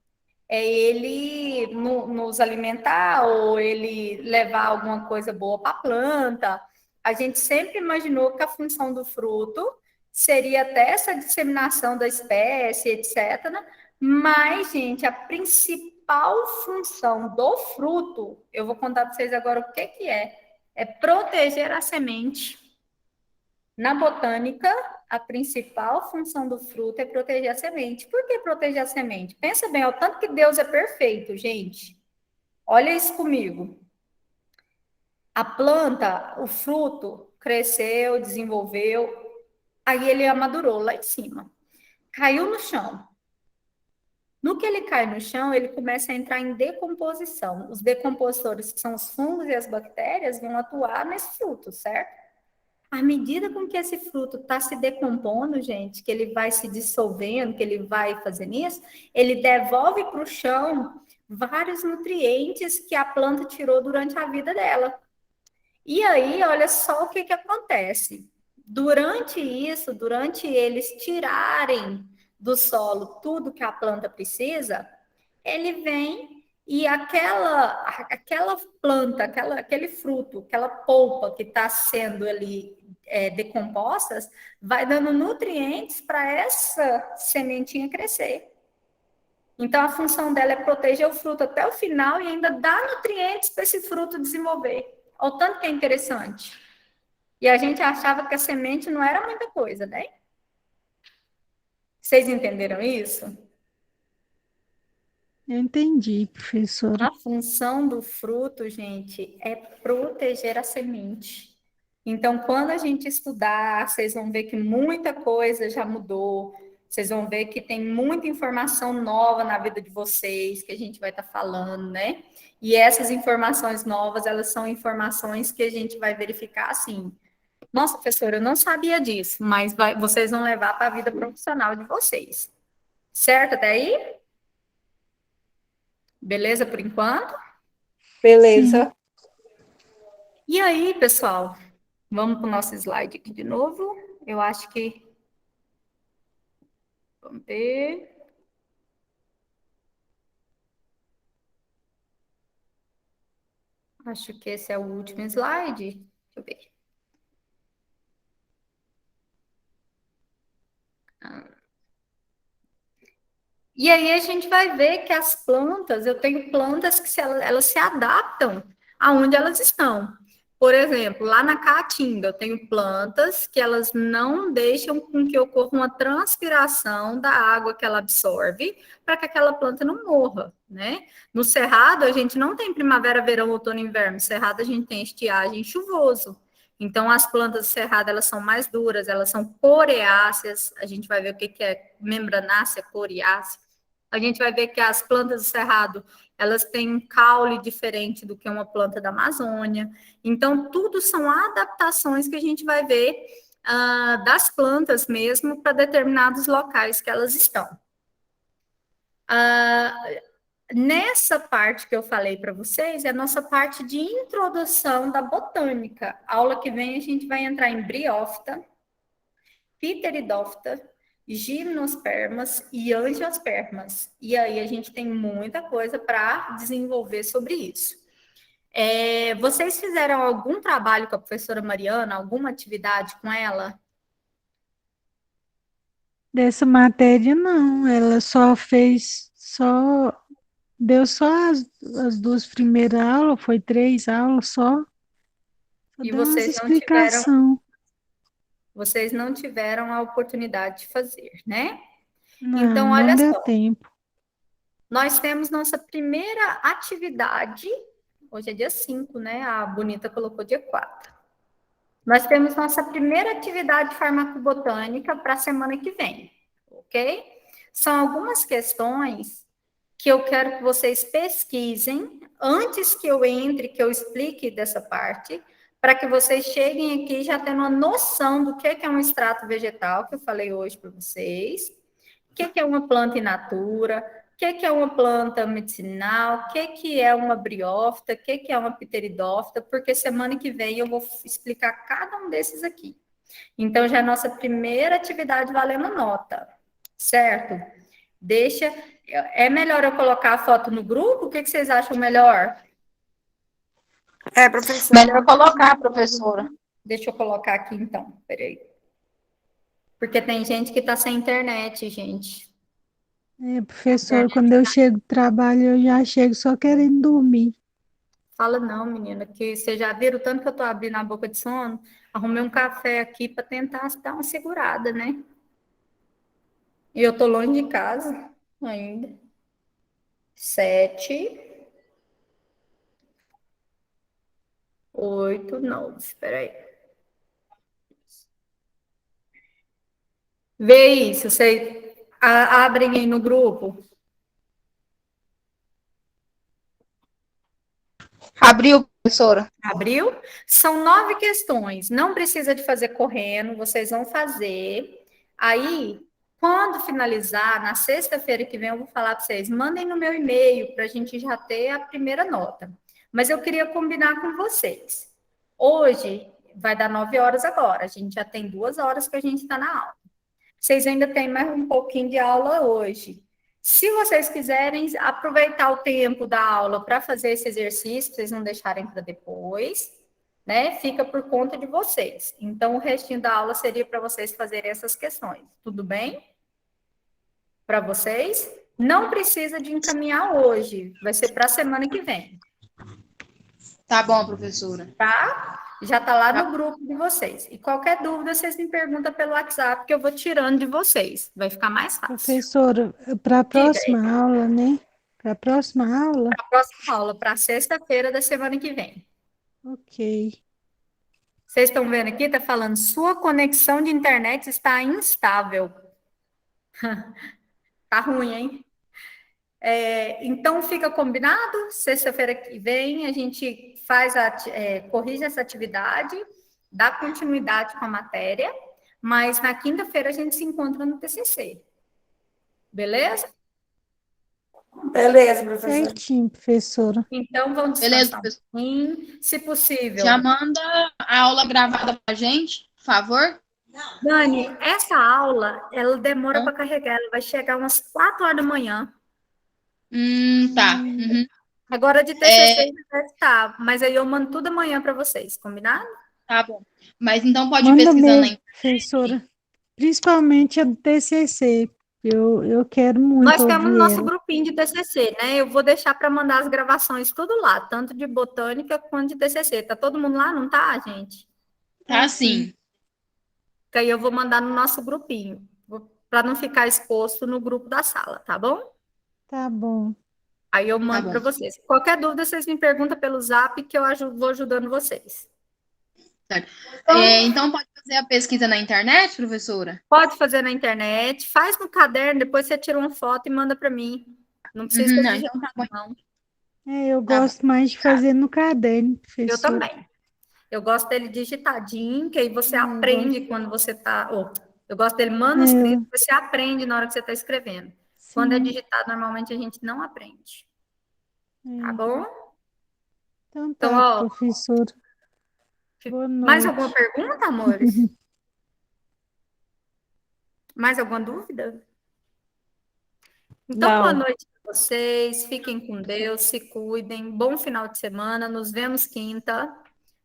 é ele nos alimentar ou ele levar alguma coisa boa para a planta. A gente sempre imaginou que a função do fruto seria até essa disseminação da espécie, etc. Mas, gente, a principal função do fruto, eu vou contar para vocês agora o que é proteger a semente. Na botânica, a principal função do fruto é proteger a semente. Por que proteger a semente? Pensa bem, o tanto que Deus é perfeito, gente. Olha isso comigo. A planta, o fruto, cresceu, desenvolveu, aí ele amadurou lá em cima. Caiu no chão. No que ele cai no chão, ele começa a entrar em decomposição. Os decompositores, que são os fungos e as bactérias, vão atuar nesse fruto, certo? À medida com que esse fruto está se decompondo, gente, que ele vai se dissolvendo, que ele vai fazendo isso, ele devolve para o chão vários nutrientes que a planta tirou durante a vida dela. E aí, olha só o que acontece. Durante isso, durante eles tirarem do solo tudo que a planta precisa, ele vem e aquela planta, aquele fruto, aquela polpa que está sendo ali decompostas, vai dando nutrientes para essa sementinha crescer. Então, a função dela é proteger o fruto até o final e ainda dar nutrientes para esse fruto desenvolver. Olha o tanto que é interessante. E a gente achava que a semente não era muita coisa, né? Vocês entenderam isso? Eu entendi, professora. A função do fruto, gente, é proteger a semente. Então, quando a gente estudar, vocês vão ver que muita coisa já mudou. Vocês vão ver que tem muita informação nova na vida de vocês, que a gente vai estar falando, né? E essas informações novas, elas são informações que a gente vai verificar assim. Nossa, professora, eu não sabia disso, mas vocês vão levar para a vida profissional de vocês. Certo até aí? Beleza por enquanto? Beleza. E aí, pessoal? Vamos para o nosso slide aqui de novo. Eu acho que... Vamos ver. Acho que esse é o último slide. Deixa eu ver. E aí a gente vai ver que as plantas, eu tenho plantas que elas se adaptam aonde elas estão. Por exemplo, lá na Caatinga, eu tenho plantas que elas não deixam com que ocorra uma transpiração da água que ela absorve para que aquela planta não morra, né? No Cerrado, a gente não tem primavera, verão, outono e inverno. No Cerrado, a gente tem estiagem e chuvoso. Então, as plantas do Cerrado, elas são mais duras, elas são coriáceas. A gente vai ver o que é membranácea, coriácea. A gente vai ver que as plantas do Cerrado, elas têm um caule diferente do que uma planta da Amazônia. Então, tudo são adaptações que a gente vai ver das plantas mesmo para determinados locais que elas estão. Nessa parte que eu falei para vocês, é a nossa parte de introdução da botânica. A aula que vem a gente vai entrar em briófita, pteridófita, gimnospermas e angiospermas. E aí a gente tem muita coisa para desenvolver sobre isso. Vocês fizeram algum trabalho com a professora Mariana, alguma atividade com ela? Dessa matéria, não. Ela deu só as duas primeiras aulas, foi 3 aulas só. E Deu umas explicação. Vocês não tiveram a oportunidade de fazer, né? Não, Então, olha não deu só. tempo. Nós temos nossa primeira atividade, hoje é dia 5, né? A Bonita colocou dia 4. Nós temos nossa primeira atividade farmacobotânica para a semana que vem, ok? São algumas questões que eu quero que vocês pesquisem antes que eu entre, que eu explique dessa parte, para que vocês cheguem aqui já tendo uma noção do que é um extrato vegetal, que eu falei hoje para vocês, o que é uma planta in natura, o que é uma planta medicinal, o que é uma briófita, o que é uma pteridófita, porque semana que vem eu vou explicar cada um desses aqui. Então, já é a nossa primeira atividade valendo nota, certo? É melhor eu colocar a foto no grupo? O que vocês acham melhor? Professora. Melhor colocar, professora. Deixa eu colocar aqui, então. Peraí. Porque tem gente que está sem internet, gente. Professor, quando eu chego do trabalho, eu já chego só querendo dormir. Fala não, menina, que vocês já viram o tanto que eu tô abrindo a boca de sono? Arrumei um café aqui para tentar dar uma segurada, né? E eu tô longe de casa ainda. 7, 8, 9, espera aí. Vê isso, vocês abrem aí no grupo. Abriu, professora. Abriu? São 9 questões. Não precisa de fazer correndo, vocês vão fazer. Aí, quando finalizar, na sexta-feira que vem, eu vou falar para vocês, mandem no meu e-mail para a gente já ter a primeira nota. Mas eu queria combinar com vocês. Hoje, vai dar 9 horas agora. A gente já tem 2 horas que a gente está na aula. Vocês ainda têm mais um pouquinho de aula hoje. Se vocês quiserem aproveitar o tempo da aula para fazer esse exercício, vocês não deixarem para depois, né? Fica por conta de vocês. Então, o restinho da aula seria para vocês fazerem essas questões. Tudo bem? Para vocês? Não precisa de encaminhar hoje. Vai ser para a semana que vem. Tá bom, professora. Tá? Já está lá no grupo de vocês. E qualquer dúvida, vocês me perguntam pelo WhatsApp, que eu vou tirando de vocês. Vai ficar mais fácil. Professora, para a próxima aula, né? Para a próxima aula? Para a próxima aula, para sexta-feira da semana que vem. Ok. Vocês estão vendo aqui? Está falando, sua conexão de internet está instável. Tá ruim, hein? Então, fica combinado? Sexta-feira que vem, a gente corrige essa atividade, dá continuidade com a matéria, mas na quinta-feira a gente se encontra no TCC. Beleza? Beleza, professora. Certinho, professora. Então, vamos Beleza, descansar professor. um pouquinho, se possível. Já manda a aula gravada pra gente, por favor. Dani, essa aula, ela demora para carregar, ela vai chegar umas 4 horas da manhã. Tá. Uhum. Agora de TCC ainda deve estar, mas aí eu mando tudo amanhã para vocês, combinado? Tá bom. Mas então pode ir Manda pesquisando mesmo, aí. professora. Principalmente a do TCC. Eu quero muito Nós temos ouvir nosso ela. grupinho de TCC, né? Eu vou deixar para mandar as gravações tudo lá, tanto de botânica quanto de TCC. Tá todo mundo lá, não tá, gente? Tá sim. Que aí eu vou mandar no nosso grupinho, para não ficar exposto no grupo da sala, tá bom? Tá bom. Aí eu mando para vocês. Qualquer dúvida, vocês me perguntam pelo Zap que eu vou ajudando vocês. Certo. Então pode fazer a pesquisa na internet, professora? Pode fazer na internet, faz no caderno, depois você tira uma foto e manda para mim. Não precisa ter Então tá bom. não. Eu gosto mais de fazer no caderno, professora. Eu também. Eu gosto dele digitadinho, que aí você aprende quando você está... eu gosto dele manuscrito, você aprende na hora que você está escrevendo. Sim. Quando é digitado, normalmente a gente não aprende. Tá bom? Então tá, professora. Boa noite. Mais alguma pergunta, amores? Mais alguma dúvida? Então, boa noite para vocês. Fiquem com Deus, se cuidem. Bom final de semana. Nos vemos quinta.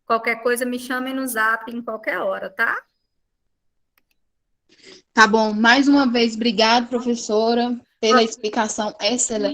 Qualquer coisa, me chamem no Zap em qualquer hora, tá? Tá bom. Mais uma vez, obrigado, professora, pela explicação excelente.